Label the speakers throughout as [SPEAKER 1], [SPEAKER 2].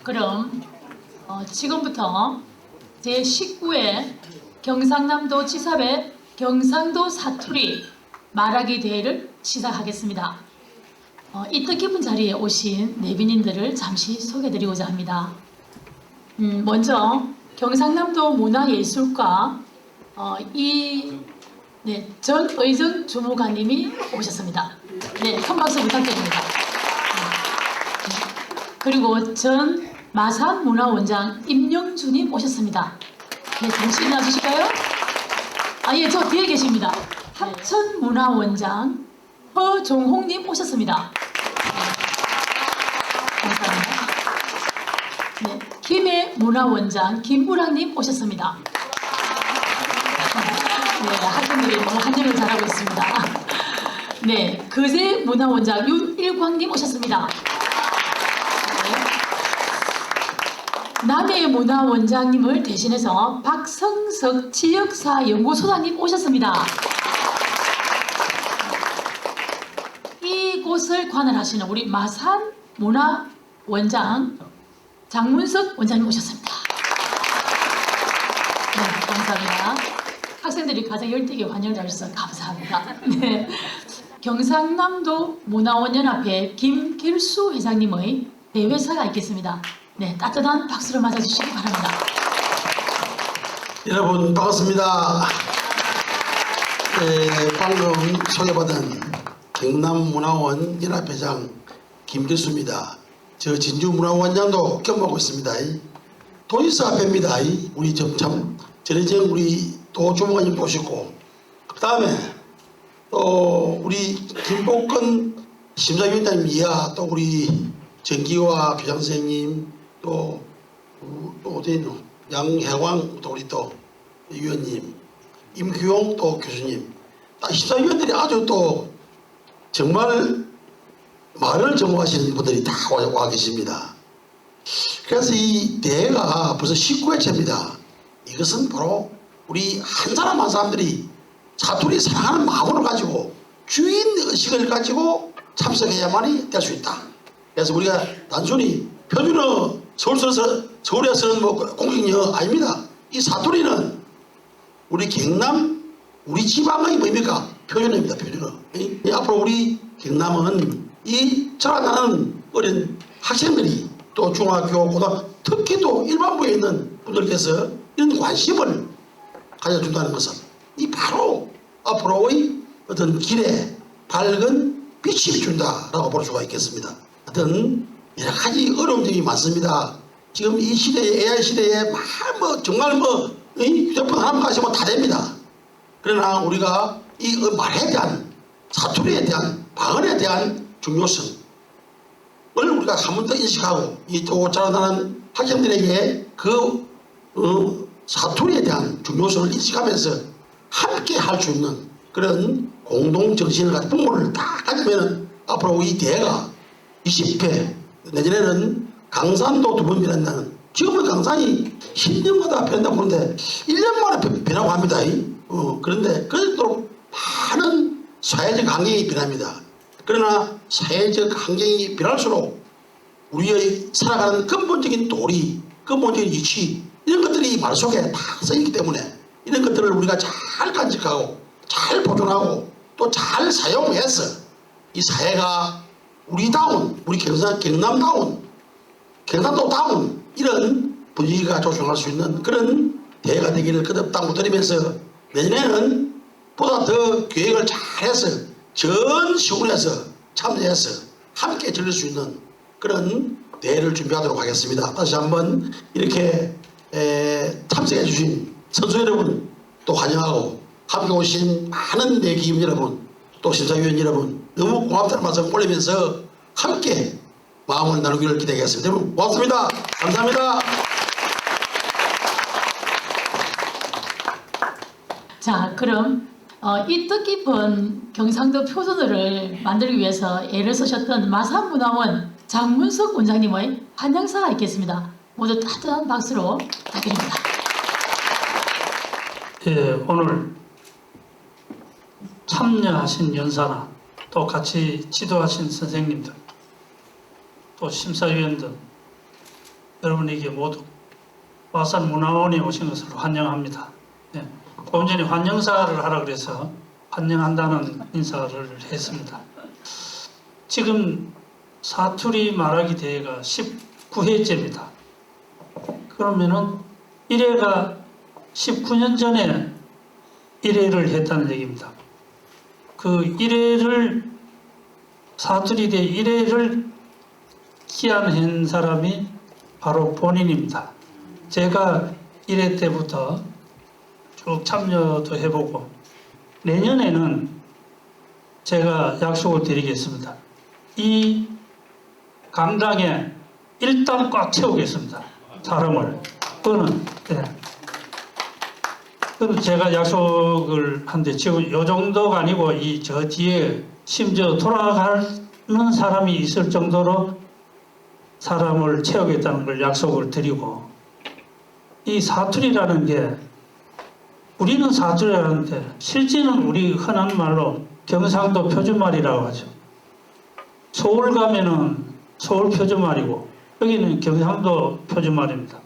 [SPEAKER 1] 그럼 지금부터 제19회 경상남도 지사배 경상도 사투리 말하기 대회를 시작하겠습니다. 이 뜻깊은 자리에 오신 내빈인들을 잠시 소개드리고자 합니다. 먼저 경상남도 문화예술과 전의정 주무관님이 오셨습니다. 네, 큰 박수 부탁드립니다. 그리고 전 마산문화원장 임영주님 오셨습니다. 네, 잠시 나와주실까요? 예, 저 뒤에 계십니다. 합천문화원장 허종홍님 오셨습니다. 감사합니다. 네, 김해문화원장 김부랑님 오셨습니다. 네, 학생들이 오늘 한정을 잘하고 있습니다. 네, 거제문화원장 윤일광님 오셨습니다. 남해문화원장님을 대신해서 박성석 지역사연구소장님 오셨습니다. 이곳을 관할하시는 우리 마산문화원장 장문석 원장님 오셨습니다. 네, 감사합니다. 학생들이 가장 열띠게 환영을 해주셔서 감사합니다. 네, 경상남도 문화원연합회 김길수 회장님의 대회사가 있겠습니다. 네, 따뜻한 박수로 맞아주시기 바랍니다.
[SPEAKER 2] 여러분 반갑습니다. 방금 소개받은 경남문화원 연합회장 김길수입니다. 저 진주문화원장도 겸하고 있습니다. 도지사 앞에입니다. 우리 참 전혜정 우리 도 주무관님 모시고, 그 다음에 또 우리 김복근 심사위원장님 이하, 또 우리 정기화 교장선생님, 또 어디있노 양혜광, 또 우리 또 위원님, 임규용 또 교수님, 심사위원들이 아주 또 정말 말을 전공하시는 분들이 다 와 계십니다. 그래서 이 대회가 벌써 19회째입니다. 이것은 바로 우리 한 사람 한 사람들이 사투리 사랑하는 마음을 가지고 주인 의식을 가지고 참석해야만이 될 수 있다. 그래서 우리가 단순히 표준어 서울에 쓰는 공식영어 아닙니다. 이 사투리는 우리 경남, 우리 지방의 뭡니까? 표준어입니다. 표준어. 앞으로 우리 경남은 이 자라나는 어린 학생들이, 또 중학교, 고등학교, 특히 또 일반부에 있는 분들께서 이런 관심을 가져준다는 것은 이 바로 앞으로의 어떤 길에 밝은 빛이 비춘다라고 볼 수가 있겠습니다. 하여튼 여러 가지 어려움들이 많습니다. 지금 이 시대에, AI 시대에 정말 휴대폰 하나만 가시면 다 됩니다. 그러나 우리가 이 말에 대한, 사투리에 대한, 방언에 대한 중요성을 우리가 한 번 더 인식하고, 이 또 자라나는 학생들에게 그 사투리에 대한 중요성을 인식하면서 함께 할 수 있는 그런 공동정신을 가진 부모를 다 가지면 앞으로 이 대회가 20회, 내년에는 강산도 두 번 변한다는, 지금은 강산이 10년마다 변한다고 하는데 1년 만에 변하고 합니다. 그런데 그래도 많은 사회적 환경이 변합니다. 그러나 사회적 환경이 변할수록 우리의 살아가는 근본적인 도리, 근본적인 이치, 이런 것들이 말 속에 다 써있기 때문에 이런 것들을 우리가 잘 간직하고 잘 보존하고 또 잘 사용해서 이 사회가 우리다운, 우리 경남다운, 경상도다운 이런 분위기가 조성할 수 있는 그런 대회가 되기를 거듭 드리면서 내년에는 보다 더 계획을 잘해서 전 시군에서 참여해서 함께 즐길 수 있는 그런 대회를 준비하도록 하겠습니다. 다시 한번 이렇게 참석해 주신 선수 여러분 또 환영하고, 함께 오신 많은 내기임 여러분, 또 심사위원 여러분, 너무 고맙다는 말씀 올리면서 함께 마음을 나누기를 기대하겠습니다. 여러분 고맙습니다. 감사합니다.
[SPEAKER 1] 자, 그럼 이 뜻깊은 경상도 표준어를 만들기 위해서 애를 쓰셨던 마산문화원 장문석 원장님의 환영사가 있겠습니다. 모두 따뜻한 박수로 부탁드립니다.
[SPEAKER 3] 예, 오늘 참여하신 연사나 또 같이 지도하신 선생님들 또 심사위원들 여러분에게 모두 와산문화원에 오신 것을 환영합니다. 예, 조금 전에 환영사를 하라 그래서 환영한다는 인사를 했습니다. 지금 사투리 말하기 대회가 19회째입니다. 그러면은 1회가 19년 전에 1회를 했다는 얘기입니다. 그 1회를 사투리 대회 1회를 기한한 사람이 바로 본인입니다. 제가 1회 때부터 쭉 참여도 해보고 내년에는 제가 약속을 드리겠습니다. 이 강당에 일단 꽉 채우겠습니다. 사람을. 그거는 그건 제가 약속을 한데 지금 요 정도가 아니고 이 저 뒤에 심지어 돌아가는 사람이 있을 정도로 사람을 채우겠다는 걸 약속을 드리고 이 사투리라는 게 우리는 사투리라는데 실제는 우리 흔한 말로 경상도 표준말이라고 하죠. 서울 가면은 서울 표준말이고 여기는 경상도 표준말입니다.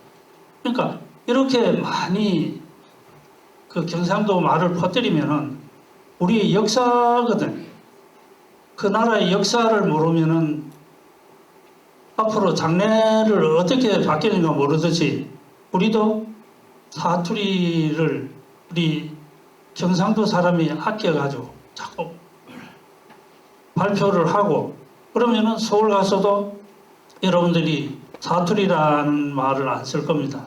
[SPEAKER 3] 그러니까 이렇게 많이 그 경상도 말을 퍼뜨리면은 우리의 역사거든. 그 나라의 역사를 모르면은 앞으로 장래를 어떻게 바뀌는가 모르듯이 우리도 사투리를 우리 경상도 사람이 아껴가지고 자꾸 발표를 하고 그러면은 서울 가서도 여러분들이 사투리라는 말을 안 쓸 겁니다.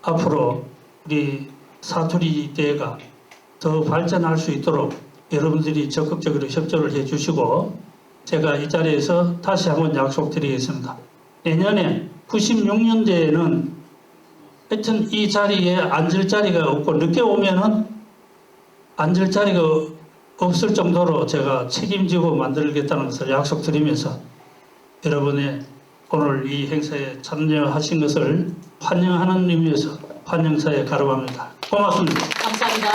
[SPEAKER 3] 앞으로 우리 사투리 대회가 더 발전할 수 있도록 여러분들이 적극적으로 협조를 해주시고 제가 이 자리에서 다시 한번 약속드리겠습니다. 내년에 96년대에는 하여튼 이 자리에 앉을 자리가 없고 늦게 오면은 앉을 자리가 없을 정도로 제가 책임지고 만들겠다는 것을 약속드리면서 여러분의 오늘 이 행사에 참여하신 것을 환영하는 의미에서 환영사에 가름합니다. 고맙습니다.
[SPEAKER 1] 감사합니다.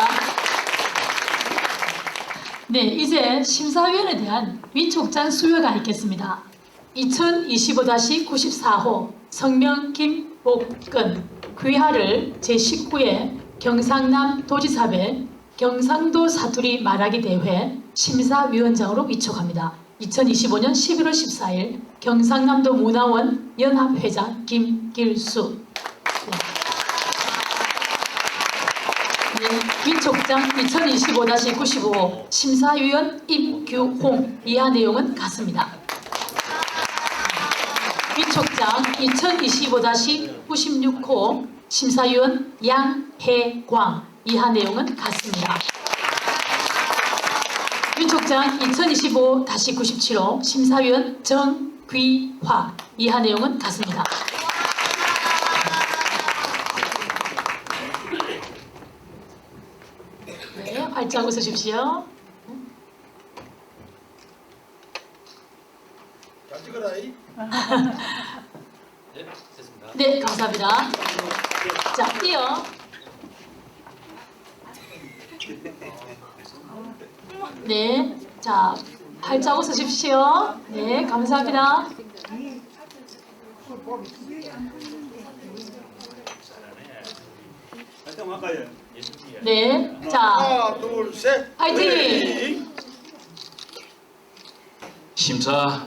[SPEAKER 1] 네, 이제 심사위원에 대한 위촉장 수여가 있겠습니다. 2025-94호 성명 김복근 귀하를 제19회 경상남 도지사배 경상도 사투리 말하기 대회 심사위원장으로 위촉합니다. 2025년 11월 14일 경상남도 문화원 연합회장 김길수. 네, 위촉장 2025-95호 심사위원 임규홍. 이하 내용은 같습니다. 위촉장 2025-96호 심사위원 양혜광. 이하 내용은 같습니다. 위촉장 2025-97호 심사위원 정귀화. 이하 내용은 같습니다. 네, 활짝 웃으십시오.
[SPEAKER 2] 잘 찍어라.
[SPEAKER 4] 네, 됐습니다.
[SPEAKER 1] 네, 감사합니다. 자, 이어 네, 자, 활짝 웃으십시오. 네, 감사합니다. 네, 자,
[SPEAKER 2] 하나, 둘, 셋.
[SPEAKER 1] 화이팅!
[SPEAKER 4] 심사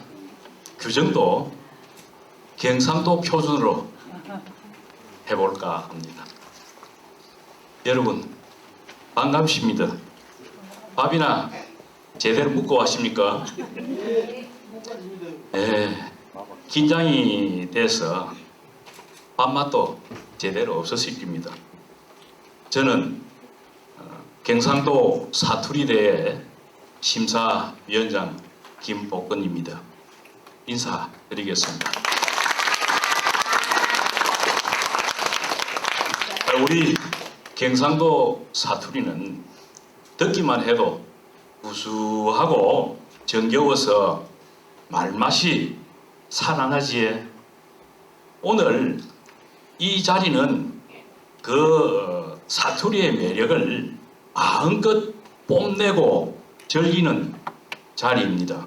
[SPEAKER 4] 규정도 경상도 표준으로 해볼까 합니다. 여러분 반갑습니다. 밥이나 제대로 먹고 왔습니까? 네, 긴장이 돼서 밥맛도 제대로 없었을 겁니다. 저는 경상도 사투리대회 심사위원장 김복근입니다. 인사드리겠습니다. 우리 경상도 사투리는 듣기만 해도 구수하고 정겨워서 말맛이 살아나지에. 오늘 이 자리는 그 사투리의 매력을 마음껏 뽐내고 즐기는 자리입니다.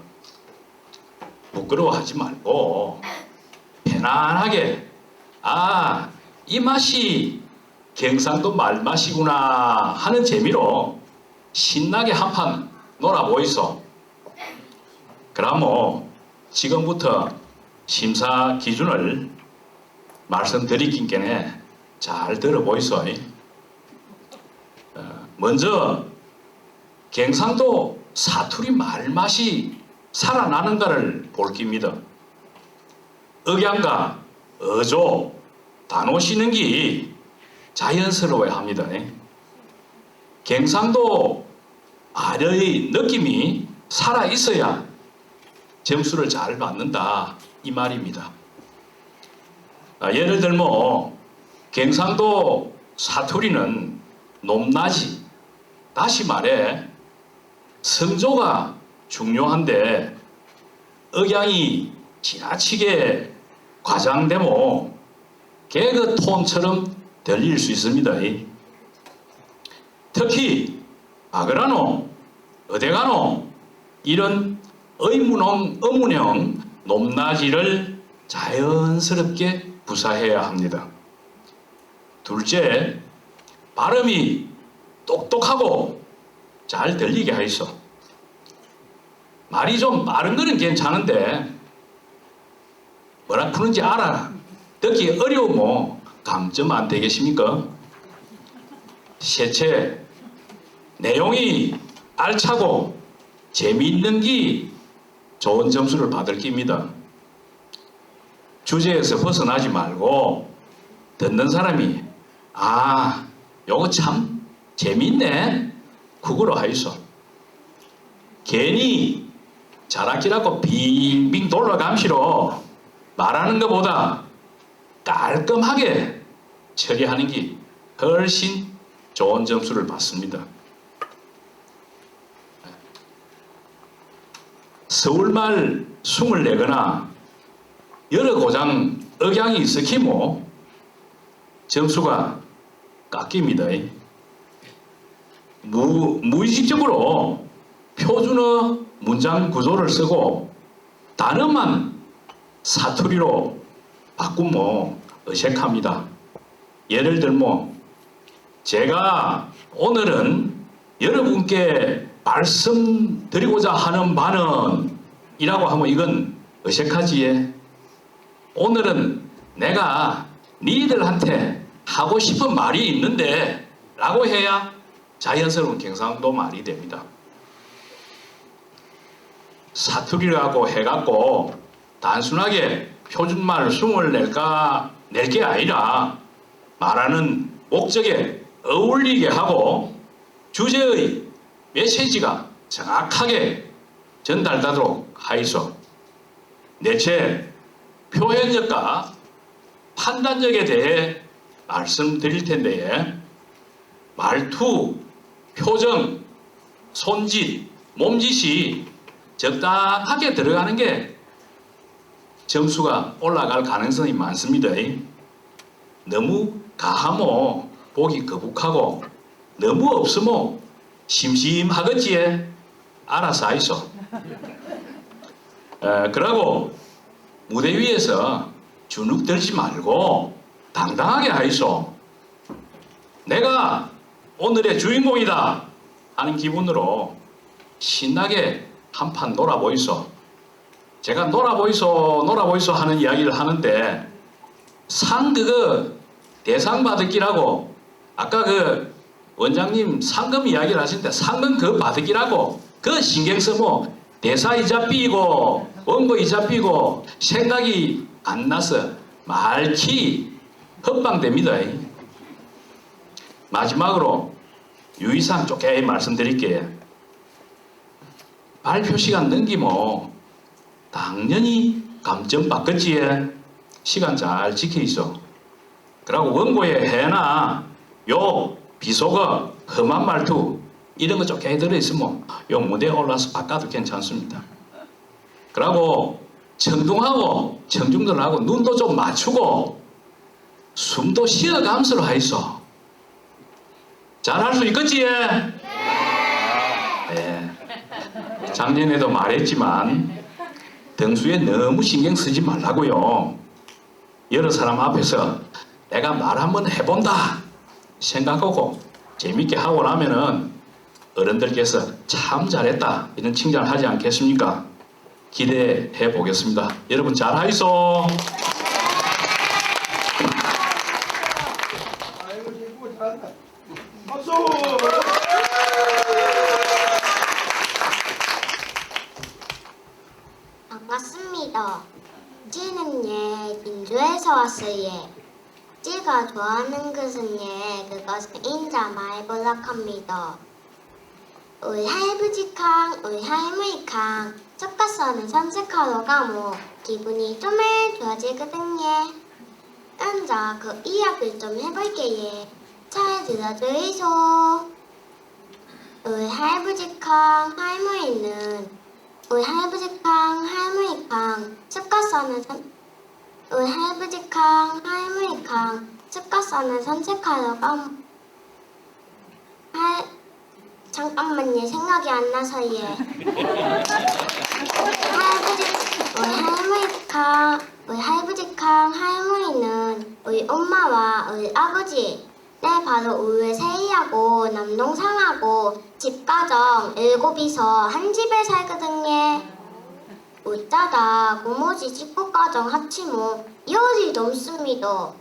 [SPEAKER 4] 부끄러워하지 말고 편안하게 이 맛이 경상도 말맛이구나 하는 재미로 신나게 한판 놀아보이소. 그럼 지금부터 심사 기준을 말씀드리긴께네 잘 들어보이소. 먼저 경상도 사투리 말맛이 살아나는가를 볼 깁니다. 억양과 어조, 단어 쉬는 게 자연스러워야 합니다. 경상도 말의 느낌이 살아있어야 점수를 잘 받는다 이 말입니다. 예를 들면 경상도 사투리는 높낮이, 다시 말해 성조가 중요한데 억양이 지나치게 과장되면 개그 톤처럼 들릴 수 있습니다. 특히 아그라노, 어데가노 이런 의문형 높낮이를 자연스럽게 구사해야 합니다. 둘째, 발음이 똑똑하고 잘 들리게 하이소. 말이 좀 빠른 거는 괜찮은데 뭐라 푸는지 알아 듣기 어려우면 감점 안 되겠습니까? 셋째, 내용이 알차고 재미있는 게 좋은 점수를 받을 깁니다. 주제에서 벗어나지 말고 듣는 사람이 요거 참 재밌네 그거로 하이소. 괜히 자락기라고 빙빙 돌아감시로 말하는 것보다 깔끔하게 처리하는 게 훨씬 좋은 점수를 받습니다. 서울말 숨을 내거나 여러 고장 억양이 있으면 점수가 깎입니다. 무의식적으로 표준어 문장 구조를 쓰고 단어만 사투리로 바꾸면 어색합니다. 예를 들면 제가 오늘은 여러분께 말씀드리고자 하는 바는 이라고 하면 이건 어색하지에. 오늘은 내가 니들한테 하고 싶은 말이 있는데 라고 해야 자연스러운 경상도 말이 됩니다. 사투리라고 해갖고 단순하게 표준말 숨을 낼 게 아니라 말하는 목적에 어울리게 하고 주제의 메시지가 정확하게 전달되도록 하이소. 넷째, 표현력과 판단력에 대해 말씀드릴 텐데 말투, 표정, 손짓, 몸짓이 적당하게 들어가는 게 점수가 올라갈 가능성이 많습니다. 너무 가하면 보기 거북하고 너무 없으면 심심하겠지에 알아서 하이소. 그러고 무대 위에서 주눅 들지 말고 당당하게 하이소. 내가 오늘의 주인공이다 하는 기분으로 신나게 한판 놀아보이소. 제가 놀아보이소 하는 이야기를 하는데 그거 대상 받기라고 아까 그 원장님 상금 이야기를 하시는데 상금 그거 받기라고 그거 신경 쓰면 대사이자 삐고 원고이자 삐고 생각이 안 나서 말키 헛방됩니다. 마지막으로 유의사항 조금 말씀드릴게요. 발표 시간 넘기면 당연히 감점 받겠지에 시간 잘 지켜 있어. 그리고 원고에 해나 요 비속어 험한 말투 이런 거 조금 들어있으면 요 무대에 올라서 바꿔도 괜찮습니다. 그리고 청둥하고 청중들하고 눈도 좀 맞추고 숨도 쉬어가면서 하이소. 잘할 수 있겠지? 네. 작년에도 말했지만 등수에 너무 신경 쓰지 말라고요. 여러 사람 앞에서 내가 말 한번 해본다 생각하고 재밌게 하고 나면은 어른들께서 참 잘했다 이런 칭찬을 하지 않겠습니까? 기대해 보겠습니다. 여러분 잘하이소.
[SPEAKER 2] 박수!
[SPEAKER 5] 반갑습니다. 찌는 진주에서 왔어요. 찌가 좋아하는 것은 그것은 인자 말벌락합니다. 우리 할아버지 캉, 우리 할머니 캉 섞어서는 산책하러 가면 기분이 좀 좋아지거든요. 혼자 그 이야기를 좀 해볼게요. 잘 들어주이소. 우리 할아버지 캉 할머니는 우리 할아버지 캉 할머니 캉 우리 할아버지 캉 할머니 캉 섞어서는 산책하러 가면 잠깐만요. 생각이 안 나서 예. 우리 할아버지 캉 할머니는 우리 엄마와 우리 아버지 바로 우리 세이하고 남동생하고 집가정 7이서 한 집에 살거든요. 어쩌다 고모지 식구가정 합치면 10이 넘습니다.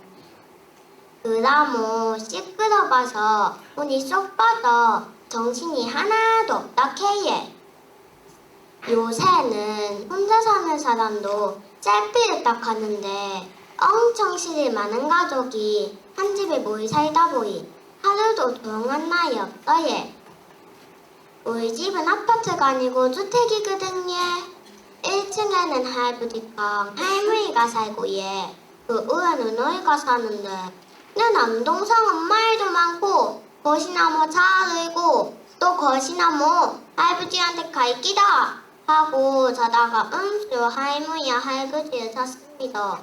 [SPEAKER 5] 그나무 시끄러워서 손이 쏙 빠져 정신이 하나도 없다 캐예. 요새는 혼자 사는 사람도 셀피를 딱 하는데 엄청 실이 많은 가족이 한 집에 모이 살다 보니 하루도 조용한 날이 없어예. 우리 집은 아파트가 아니고 주택이거든요. 1층에는 할아버지랑 할머니가 살고 예. 그 위에는 너희가 사는데 내 남동생은 말도 많고 거시나무 잘하고 또 거시나무 할아버지한테 갈기다 하고 자다가 음수 할머니와 할아버지를 찾습니다.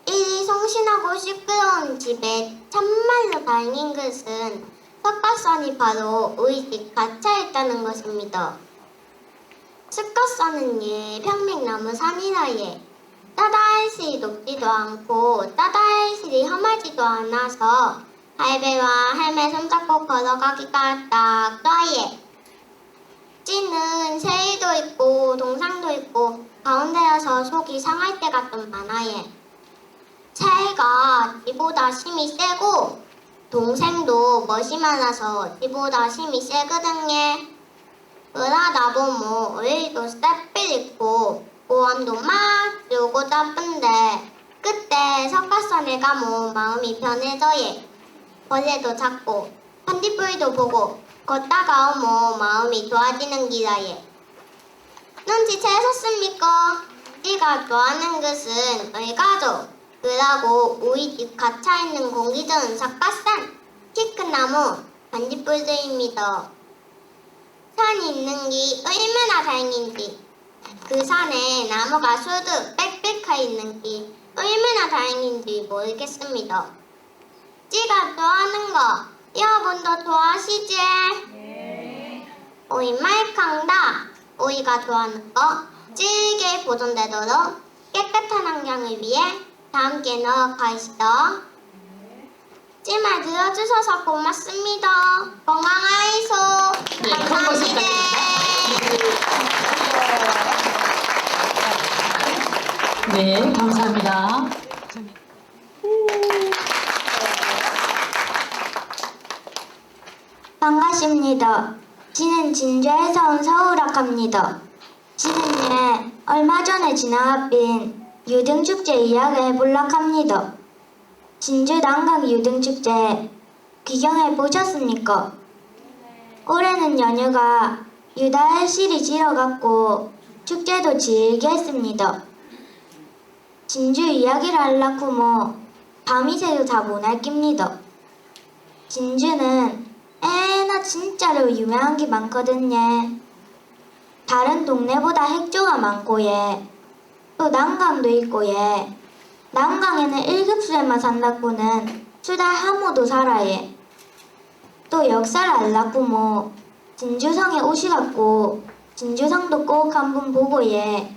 [SPEAKER 5] 이리 성신하고 시끄러운 집에 참말로 다행인 것은 석가산이 바로 우리 집 갇혀 있다는 것입니다. 석가산은 평백나무 산이라 따다할실이 높지도 않고 따다할실이 험하지도 않아서 할배와 할매 손잡고 걸어가기가 딱 좋아예. 찌는 새이도 있고 동상도 있고 가운데여서 속이 상할 때가 좀 많아예. 새가 쥐보다 힘이 세고 동생도 멋이 많아서 쥐보다 힘이 세거든요. 그러다 보면 우리도 쌔필 있고 고함도 막 주고 잡은데 그때 석가산에 가면 마음이 편해져예. 벌레도 잡고 반딧불도 보고 걷다가 오면 마음이 좋아지는 기라예. 눈치채셨습니까? 찌가 좋아하는 것은 우리 가족 그러고 우리 집 갇혀있는 공기 좋은 석가산 키 큰 나무 반딧불들입니다. 산이 있는 게 얼마나 다행인지 그 산에 나무가 수두 빽빽해 있는 게 얼마나 다행인지 모르겠습니다. 찌가 좋아하는 거 여러분도 좋아하시지? 네. 우리 말캉다 우리가 좋아하는 거 찌게 보존되도록 깨끗한 환경을 위해 다 함께 노력하시죠. 찌말 들어주셔서 고맙습니다. 건강하이소.
[SPEAKER 1] 네, 감사합니다. 네, 감사합니다.
[SPEAKER 5] 반갑습니다. 지는 진주에서 온 서울학합니다. 지는 얼마 전에 지나가빈 유등축제 이야기 해볼락 합니다. 진주 난강 유등축제 구경해 보셨습니까? 올해는 연휴가 유달실이 지러갔고 축제도 질게 했습니다. 진주 이야기를 하려고 밤이 새도 다 못할 깁니다. 진주는 나 진짜로 유명한 게 많거든요. 다른 동네보다 핵조가 많고 또 난강도 있고 예. 난강에는 1급수에만 산다꾸는 수달 하모도 살아 예. 또 역사를 알라꾸 뭐 진주성에 오시갖고 진주성도 꼭 한번 보고 예.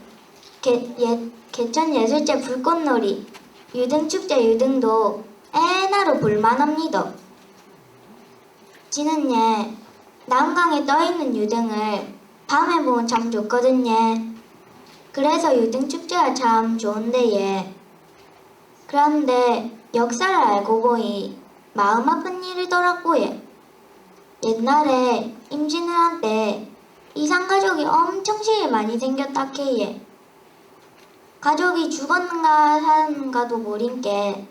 [SPEAKER 5] 개천 예술제 불꽃놀이 유등축제 유등도 에나로 볼만합니다. 지는 예 난강에 떠있는 유등을 밤에 보면 참 좋거든요. 그래서 유등축제가 참 좋은데 예. 그런데 역사를 알고 보니 마음 아픈 일이더라고 예. 옛날에 임진을 한 때 이산가족이 엄청 시일 많이 생겼다 캐예. 가족이 죽었는가 사는가도 모른게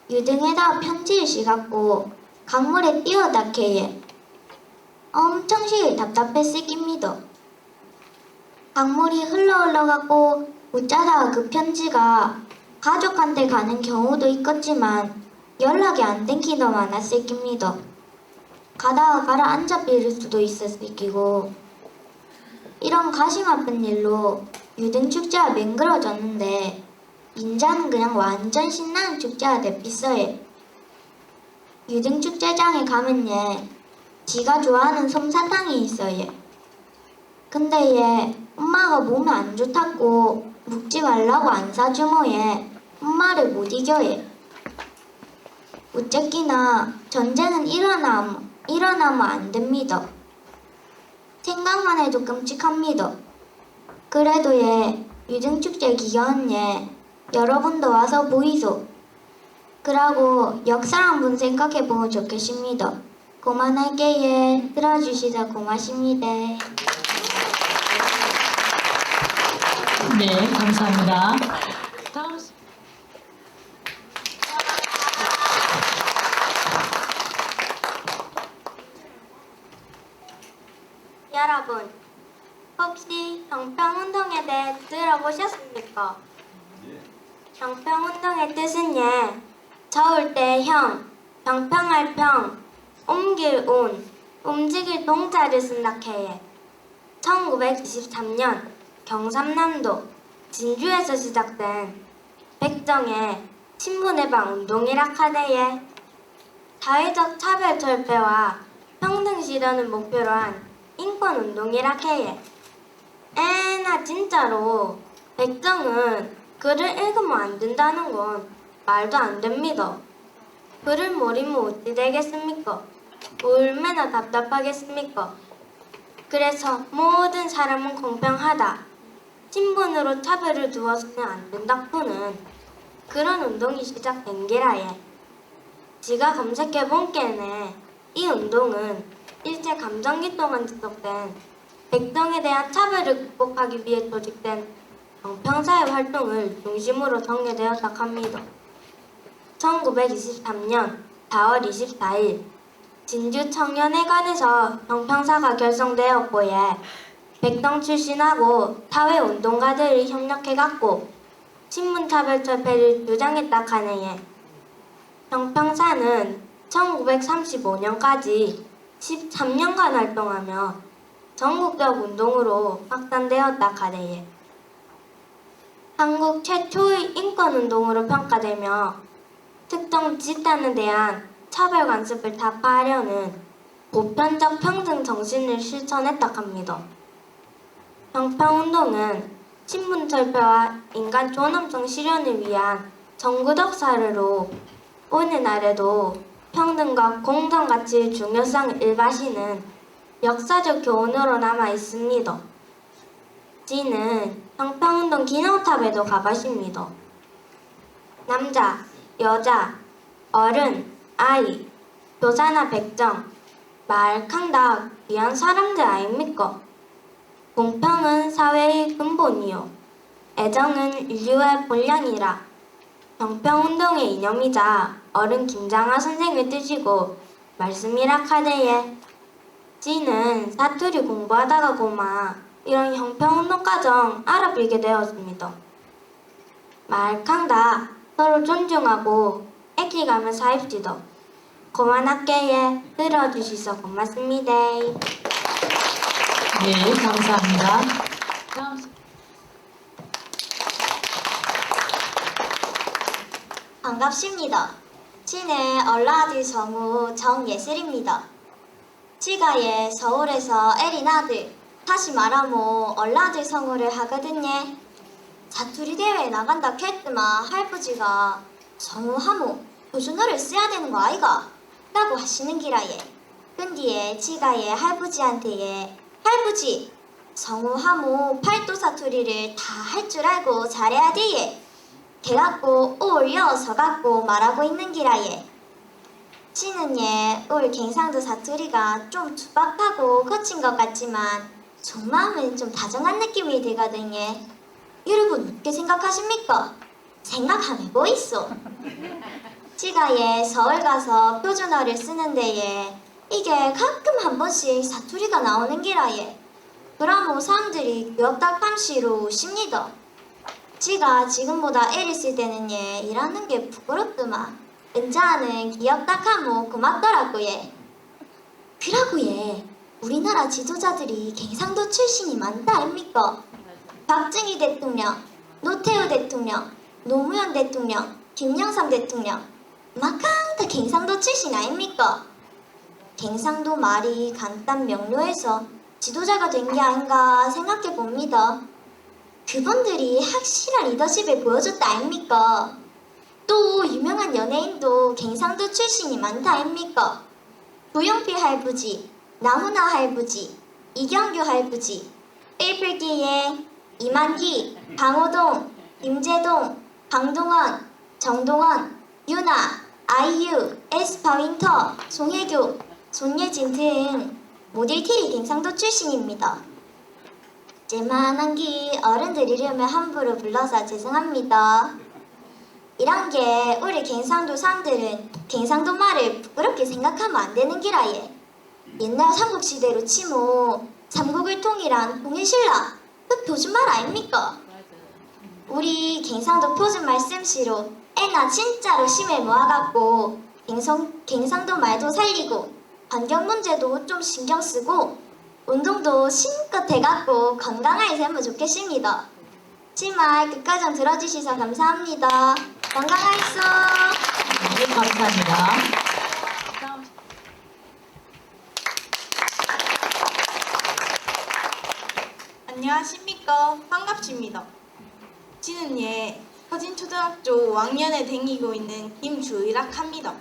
[SPEAKER 5] 유등에다 편지를 씌갖고 강물에 띄워다 캐예. 엄청 시일 답답했을 깁니다. 강물이 흘러갖고 어쩌다가 그 편지가 가족한테 가는 경우도 있겠지만 연락이 안 땡기더 많았을 깁니다. 가다가 가라앉아 빌릴 수도 있었을 끼고 이런 가심 아픈 일로 유등축제가 맹그러졌는데 인자는 그냥 완전 신나는 축제가 됐비어요. 유등축제장에 가면 예 지가 좋아하는 솜사탕이 있어요. 근데 얘 엄마가 몸에 안 좋다고 묵지 말라고 안 사주모 얘 엄마를 못 이겨 얘. 어쨌기나 전쟁은 일어나면 안 됩니다. 생각만 해도 끔찍합니다. 그래도 얘 유등축제 기간 예 여러분도 와서 보이소. 그러고 역사 한번 생각해보면 좋겠습니다. 그만할게 예. 들어주시자 고맙습니다.
[SPEAKER 1] 네, 감사합니다. 다음
[SPEAKER 5] 여러분, 혹시 병평운동에 대해 들어보셨습니까? 병평운동의 뜻은 예, 저을 때 형, 병평할 평, 옮길 운, 움직일 동자를 쓴다 해에 1923년 경상남도 진주에서 시작된 백정의 신분해방 운동이라 하대에 사회적 차별 철폐와 평등 실현을 목표로 한 인권운동이라 해에 에나 진짜로 백정은 글을 읽으면 안 된다는 건 말도 안 됩니다. 글을 모르면 어찌 되겠습니까? 얼마나 답답하겠습니까? 그래서 모든 사람은 공평하다. 신분으로 차별을 두어서는 안 된다고는 그런 운동이 시작된 게라예. 지가 검색해본 게네 이 운동은 일제 감정기 동안 지속된 백정에 대한 차별을 극복하기 위해 조직된 병평사회 활동을 중심으로 전개되었다 합니다. 1923년 4월 24일 진주 청년회관에서 병평사가 결성되었고 예. 백정 출신하고 사회운동가들이 협력해갖고 신분차별 철폐를 주장했다 하네요. 병평사는 1935년까지 13년간 활동하며 전국적 운동으로 확산되었다 하네요. 한국 최초의 인권운동으로 평가되며 특정 집단에 대한 차별 관습을 타파하려는 보편적 평등 정신을 실천했다 합니다. 병평운동은 신분철폐와 인간 존엄성 실현을 위한 정구적 사례로 오늘날에도 평등과 공정가치의 중요성을 일가시는 역사적 교훈으로 남아 있습니다. 지는 병평운동 기념탑에도 가보십니다. 남자, 여자, 어른, 아이, 교사나 백정, 말캉 다 귀한 사람들 아닙니까? 공평은 사회의 근본이요. 애정은 인류의 본량이라. 병평운동의 이념이자 어른 김장하 선생을 뜻이고 말씀이라 카대에 지는 사투리 공부하다가 고마 이런 형평운동 과정 알아보게 되었습니다. 말캉 다 서로 존중하고 애기가며 사입시다. 그만할게에 들어주셔서 고맙습니다.
[SPEAKER 1] 네, 감사합니다. 다음
[SPEAKER 5] 반갑습니다. 지는 얼라아들 성우 정예슬입니다. 지가 예 서울에서 에린 아들, 다시 말하면 얼라아들 성우를 하거든요. 사투리 대회에 나간다 했더만 할아버지가 성우하모 표준어를 써야 되는 거 아이가? 라고 하시는 기라예. 근디에 지가 예 할아버지한테 예 할아버지 성우하모 팔도 사투리를 다 할 줄 알고 잘해야 돼예. 걔갖고 올려 서갖고 말하고 있는 기라예. 지는 예 올 갱상도 사투리가 좀 투박하고 거친 것 같지만 속마음은 좀 다정한 느낌이 들거든요. 여러분 어떻게 생각하십니까? 생각하면 뭐 있어? 지가 예 서울 가서 표준어를 쓰는데 예 이게 가끔 한 번씩 사투리가 나오는 기라 예. 그러면 사람들이 귀엽다감시로 웃습니다. 지가 지금보다 애 있을 때는 예 일하는 게 부끄럽더만 은자는 귀엽다카모 고맙더라고 예. 그러고 예 우리나라 지도자들이 갱상도 출신이 많다 아닙니까? 박정희 대통령, 노태우 대통령, 노무현 대통령, 김영삼 대통령 막강 다 갱상도 출신 아닙니까? 갱상도 말이 간단 명료해서 지도자가 된 게 아닌가 생각해 봅니다. 그분들이 확실한 리더십을 보여줬다 아닙니까? 또 유명한 연예인도 갱상도 출신이 많다 아닙니까? 조용필 할부지, 나훈아 할부지, 이경규 할부지, 일필기의 이만희, 강호동, 임재동, 강동원, 정동원, 유나, 아이유, 에스파윈터, 송혜교, 손예진 등 모델끼리 갱상도 출신입니다. 쟤만한 기 어른들 이름을 함부로 불러서 죄송합니다. 이런 게 우리 갱상도 사람들은 갱상도 말을 부끄럽게 생각하면 안 되는 기라예. 옛날 삼국시대로 치모 삼국을 통일한 통일신라 그 표준말 아닙니까? 우리 갱상도 표준말 씀씨로 애나 진짜로 심을 모아갖고 갱상도 말도 살리고 환경 문제도 좀 신경 쓰고 운동도 심껏 해갖고 건강하게 살면 좋겠습니다. 지말 끝까지 들어주셔서 감사합니다. 건강하이소.
[SPEAKER 1] 네, 감사합니다.
[SPEAKER 6] 안녕하십니까. 반갑습니다. 지는 예 서진초등학교 5학년에 다니고 있는 김주의락합니다.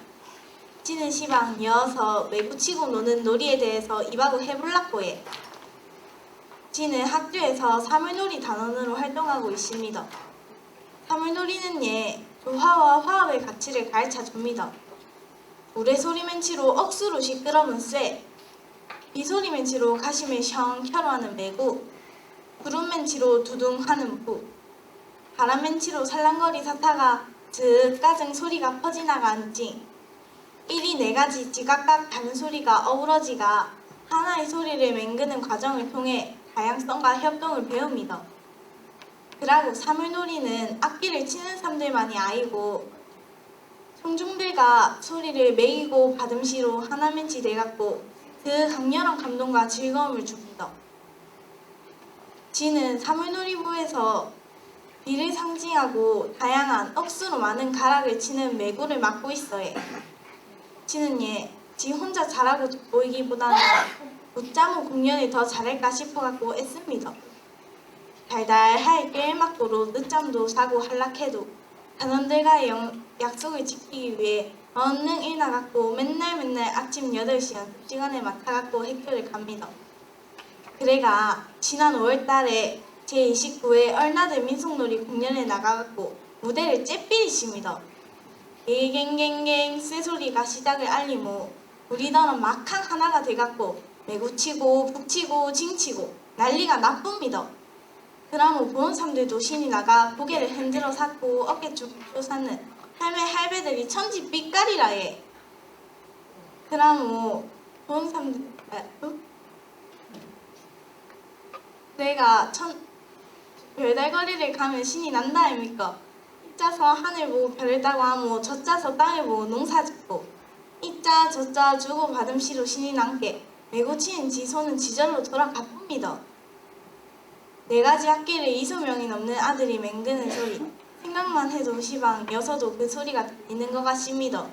[SPEAKER 6] 지는 시방 여어서 외부치고 노는 놀이에 대해서 이바구 해볼라고 해. 지는 학교에서 사물놀이 단원으로 활동하고 있습니다. 사물놀이는 예 조화와 화합의 가치를 가르쳐줍니다. 우레소리맨치로 억수로 시끄러운 쇠, 비소리맨치로 가심을 형 하는 매구, 구름맨치로 두둥하는 부, 바람맨치로 살랑거리 사타가 즉 까증 소리가 퍼지나가는 찡, 일이 네 가지 지각각 다른 소리가 어우러지가 하나의 소리를 맹그는 과정을 통해 다양성과 협동을 배웁니다. 그리고 사물놀이는 악기를 치는 사람들만이 아니고 청중들과 소리를 매이고 받음시로 하나맨치 돼갖고 그 강렬한 감동과 즐거움을 줍니다. 지는 사물놀이부에서 비를 상징하고 다양한 억수로 많은 가락을 치는 매구를 맡고 있어요. 지는 지 혼자 잘하고 보이기보다는 웃자무 공연을 더 잘할까 싶어갖고 애씁니다. 달달할 꾀일막도로 늦잠도 자고 한락해도 단원들과의 약속을 지키기 위해 얼른 일나갖고 맨날 아침 8시간 시간에 맡아갖고 학교를 갑니다. 그래가 지난 5월달에 제29회 얼나들 민속놀이 공연에 나가갖고 무대를 째삐리십니다. 갱갱갱갱 쇠소리가 시작을 알리고 우리들은 막한 하나가 돼갖고 매구치고 북치고 징치고 난리가 나쁩니다. 그러면 보는 사람들도 신이 나가 고개를 흔들어 샀고 어깨 쭉쭉 샀는 할매 할배들이 천지 삐까리라 해. 그러면 보는 사람들 내가 별달거리를 가면 신이 난다 아닙니까? 이짜서 하늘 보고 별을 따고 하고 저짜서 땅을 보고 농사 짓고 이짜 저짜 주고 받음시로 신이 난게 매고치는 지 손은 지절로 돌아가쁩니다. 4가지 학기를 20명이 넘는 아들이 맹드는 소리 생각만 해도 시방 여서도 그 소리가 들리는 것 같습니다.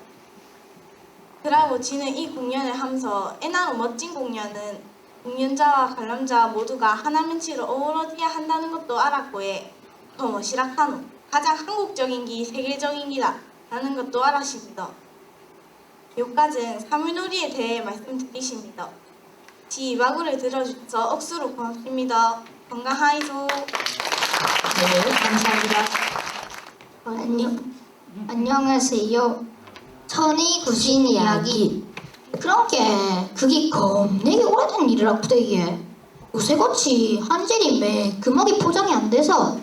[SPEAKER 6] 그러고 지는 이 공연을 하면서 애나로 멋진 공연은 공연자와 관람자 모두가 하나 멘치로 어우러져야 한다는 것도 알았고에 더 멋이라카노 가장 한국적인 기 세계적인 기다 라는 것도 알았습니다. 요까진 사물놀이에 대해 말씀드리십니다. 지 마구를 들어주셔서 억수로 고맙습니다. 건강하이소.
[SPEAKER 1] 네, 감사합니다.
[SPEAKER 5] 안녕하세요. 천이 구신 이야기. 그런게 그게 겁내게 오래된 일이라 부대기에 요새같이 한질이 매끄하게 포장이 안 돼서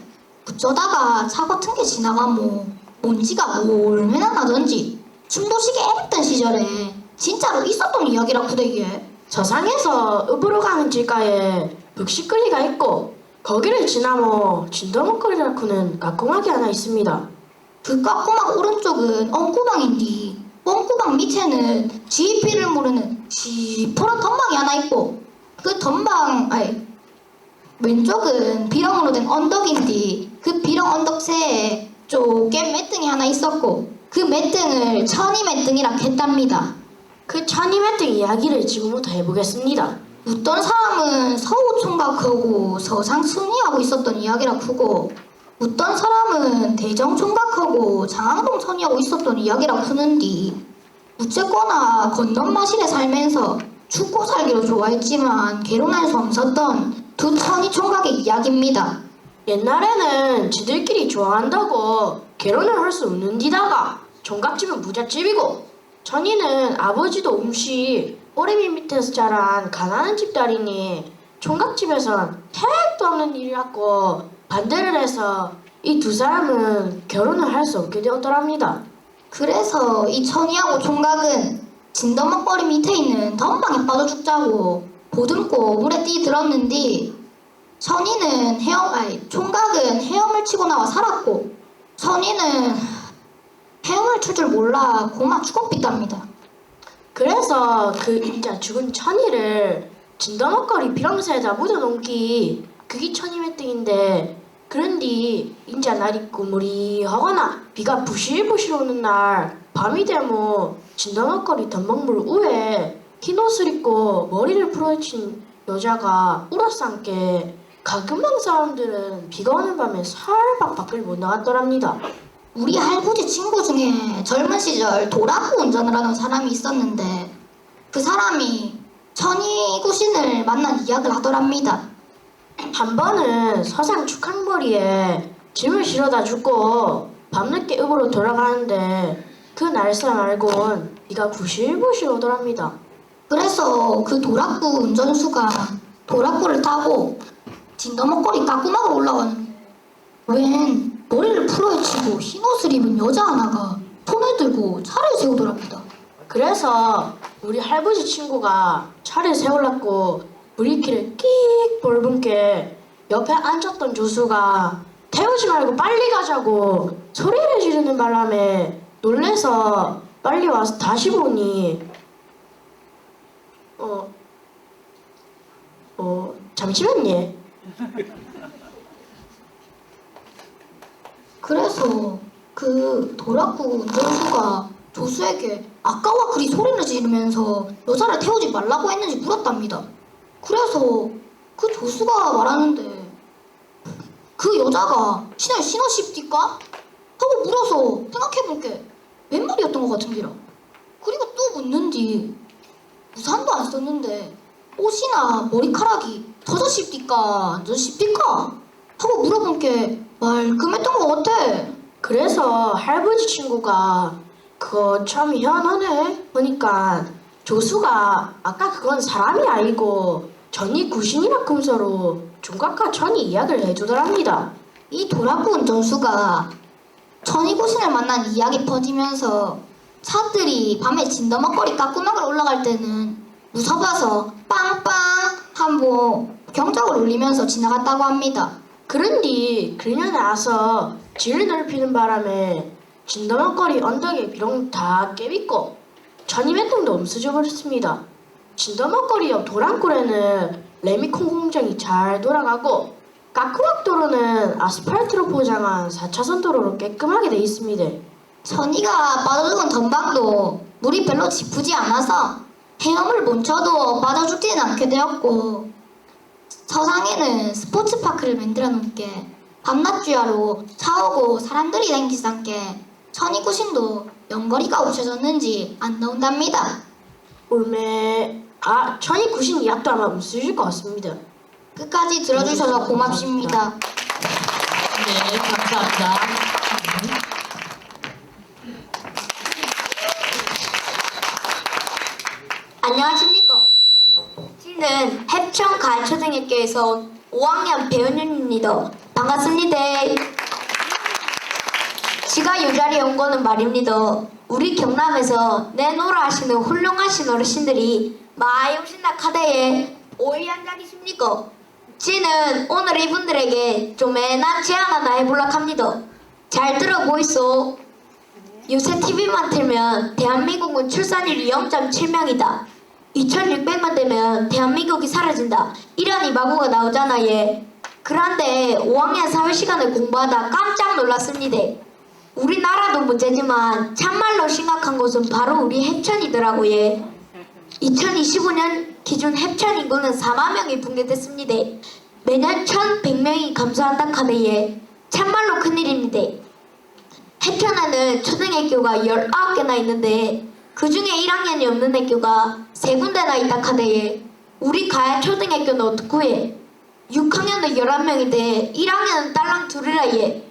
[SPEAKER 5] 어쩌다가 차 같은 게 지나가면 먼지가 얼마나 나던지 춤도시게 했던 시절에 진짜로 있었던 이야기라 부대기에
[SPEAKER 7] 저상에서 읍으로 가는 길가에 묵시끌리가 있고 거기를 지나면 진더먹거리라고는 까꿍하게 하나 있습니다.
[SPEAKER 5] 그 까꾸막 오른쪽은 엉구방인데 엉구방 밑에는 지피를 모르는 시퍼런 덤방이 하나 있고 그 덤방 왼쪽은 비렁으로 된 언덕인데 그 비렁 언덕 새에 쪼갰 매등이 하나 있었고 그 매등을 천이 매등이라 했답니다.
[SPEAKER 7] 그 천임했던 이야기를 지금부터 해보겠습니다.
[SPEAKER 5] 웃던 사람은 서우 총각하고 서상 순이하고 있었던 이야기라 크고 웃던 사람은 대정 총각하고 장항동 천이하고 있었던 이야기라 크는디 어쨌거나 건넌마실에 살면서 죽고 살기로 좋아했지만 결혼할 수 없었던 두 천이 총각의 이야기입니다.
[SPEAKER 7] 옛날에는 지들끼리 좋아한다고 결혼을 할 수 없는 디다가 총각집은 부잣집이고 천이는 아버지도 없이 오래비 밑에서 자란 가난한 집딸이니 총각집에선 택도 없는 일이라고 반대를 해서 이 두 사람은 결혼을 할 수 없게 되었더랍니다.
[SPEAKER 5] 그래서 이 천이하고 총각은 진더먹거리 밑에 있는 덤방에 빠져 죽자고 보듬고 물에 뛰들었는데 천이는 총각은 헤엄을 치고 나와 살았고 천이는 헤엄을 칠 줄 몰라 고마 죽었비답니다.
[SPEAKER 7] 그래서 그 인자 죽은 천이를 진더먹거리 비렁새에다 묻어놓기 그게 천이매등인데 그런디 인자 날이 꾸무리하거나 비가 부실부실 오는 날 밤이 되면 진더먹거리 덤벙물 위에 흰옷을 입고 머리를 풀어친 여자가 울어싸게 가금방 사람들은 비가 오는 밤에 살박 밖을 못 나갔더랍니다.
[SPEAKER 5] 우리 할부지 친구 중에 젊은 시절 도라쿠 운전을 하는 사람이 있었는데 그 사람이 천이 구신을 만난 이야기를 하더랍니다.
[SPEAKER 7] 한 번은 서산 축항머리에 짐을 실어다 주고 밤늦게 읍으로 돌아가는데 그 날짜 말곤 비가 부실부실 오더랍니다.
[SPEAKER 5] 그래서 그 도라쿠 운전수가 도라쿠를 타고 진더먹거리 까꾸막으로 올라가는 웬 머리를 풀어헤치고 흰옷을 입은 여자 하나가 손을 들고 차를 세우더랍니다.
[SPEAKER 7] 그래서 우리 할아버지 친구가 차를 세우려고 브레이크를 끽 밟은 게 옆에 앉았던 조수가 태우지 말고 빨리 가자고 소리를 지르는 바람에 놀래서 빨리 와서 다시 보니 잠시만요.
[SPEAKER 5] 그래서 그 도라쿠 운전수가 조수에게 아까와 그리 소리를 지르면서 여자를 태우지 말라고 했는지 물었답니다. 그래서 그 조수가 말하는데 그 여자가 신어 씹디까? 하고 물어서 생각해볼게 웬 말이었던 것 같은기라. 그리고 또 묻는디 우산도 안 썼는데 옷이나 머리카락이 터져 씹디까 안 젖어 씹디까? 하고 물어본 게 말끔했던 것 같아.
[SPEAKER 7] 그래서 할아버지 친구가 그거 참 희한하네 보니까 조수가 아까 그건 사람이 아니고 전이 구신이라 금서로 총각과 천이 이야기를 해주더랍니다.
[SPEAKER 5] 이 도라쿠 운전수가 천이 구신을 만난 이야기 퍼지면서 차들이 밤에 진더먹거리 까꾸막을 올라갈 때는 무서워서 빵빵 하고 경적을 울리면서 지나갔다고 합니다.
[SPEAKER 7] 그런디 그년에 와서 지를 넓히는 바람에 진더먹거리 언덕에 비록 다 깨비고 천이매등도 없어져 버렸습니다. 진더먹거리 옆 도랑굴에는 레미콘 공장이 잘 돌아가고 까크락도로는 아스팔트로 포장한 4차선 도로로 깨끗하게 돼 있습니다.
[SPEAKER 5] 선이가 빠져죽은 덤방도 물이 별로 깊지 않아서 헤엄을 못 쳐도 빠져 죽지는 않게 되었고, 서상에는 스포츠파크를 만들어 놓게 밤낮 주야로 차오고 사람들이 다니지 않게 천이구신도 연거리가 없어졌는지 안 나온답니다.
[SPEAKER 7] 울매 천이 구신 약도 아마 없으실 것 같습니다.
[SPEAKER 5] 끝까지 들어주셔서 고맙습니다.
[SPEAKER 1] 네, 감사합니다.
[SPEAKER 5] 안녕하십니까. 저는 해평가을초등학교에서 온 5학년 배은윤입니다. 반갑습니다. 지가 이 자리에 온 거는 말입니다. 우리 경남에서 내노라 하시는 훌륭하신 어르신들이 많이 오신다 카대에 오이 한 장이십니까? 지는 오늘 이분들에게 조매난 제안 하나 해볼라 합니다. 잘 들어보이소. 요새 TV만 틀면 대한민국은 출산율이 0.7명이다. 2600만 되면 대한민국이 사라진다. 이런 이바구가 나오잖아 얘. 그런데 5학년 사회시간을 공부하다 깜짝 놀랐습니다. 우리나라도 문제지만 참말로 심각한 곳은 바로 우리 해천이더라고 얘. 2025년 기준 해천 인구는 4만 명이 붕괴됐습니다. 매년 1100명이 감소한다 카네에 참말로 큰일입니다. 해천에는 초등학교가 19개나 있는데 그 중에 1학년이 없는 학교가 3군데나 있다 카네에 우리 가야 초등학교는 어떻고 해? 6학년은 11명인데 1학년은 딸랑 둘이라 예.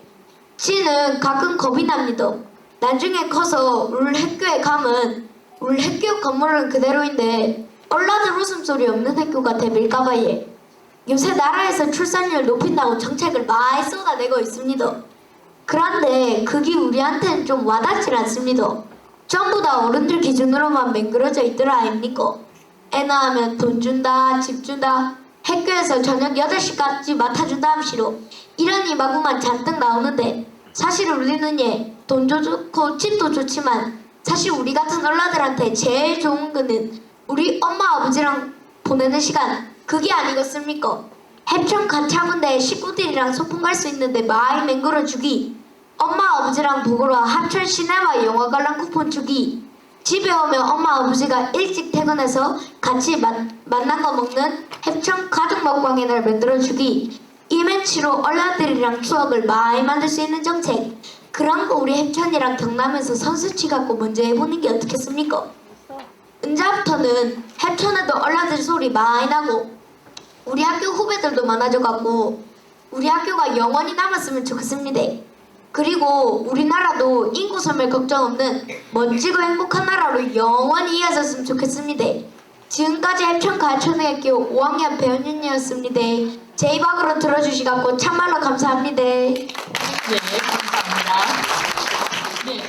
[SPEAKER 5] 지는 가끔 겁이 납니다. 나중에 커서 우리 학교에 가면 우리 학교 건물은 그대로인데 얼라들 웃음소리 없는 학교가 되밀까봐 예. 요새 나라에서 출산율 높인다고 정책을 많이 쏟아내고 있습니다. 그런데 그게 우리한테는 좀 와닿질 않습니다. 전부 다 어른들 기준으로만 맹그러져 있더라 아닙니까? 애 낳으면 돈 준다, 집 준다, 학교에서 저녁 8시까지 맡아준다 함시로 이런 이마구만 잔뜩 나오는데 사실 우리는 예, 돈도 좋고 집도 좋지만 사실 우리 같은 얼라들한테 제일 좋은 거는 우리 엄마 아버지랑 보내는 시간 그게 아니겠습니까? 해평 가차문대 식구들이랑 소풍 갈 수 있는데 많이 맹글어 주기, 엄마 아버지랑 보고로 합천 시네마 영화 관람 쿠폰 주기, 집에 오면 엄마 아버지가 일찍 퇴근해서 같이 만난 거 먹는 해평 가족 먹방의 날 만들어 주기, 이벤트로 얼라들이랑 추억을 많이 만들 수 있는 정책, 그런 거 우리 해천이랑 경남에서 선수치 갖고 먼저 해보는 게 어떻겠습니까? 은자부터는 해천에도 얼라들 소리 많이 나고 우리 학교 후배들도 많아져갖고 우리 학교가 영원히 남았으면 좋겠습니다. 그리고 우리나라도 인구 소멸 걱정 없는 멋지고 행복한 나라로 영원히 이어졌으면 좋겠습니다. 지금까지 해평가초등학교 5학년 배은윤이었습니다. 제 입학으로 들어주시갖고 참말로 감사합니다.
[SPEAKER 1] 네, 감사합니다. 네.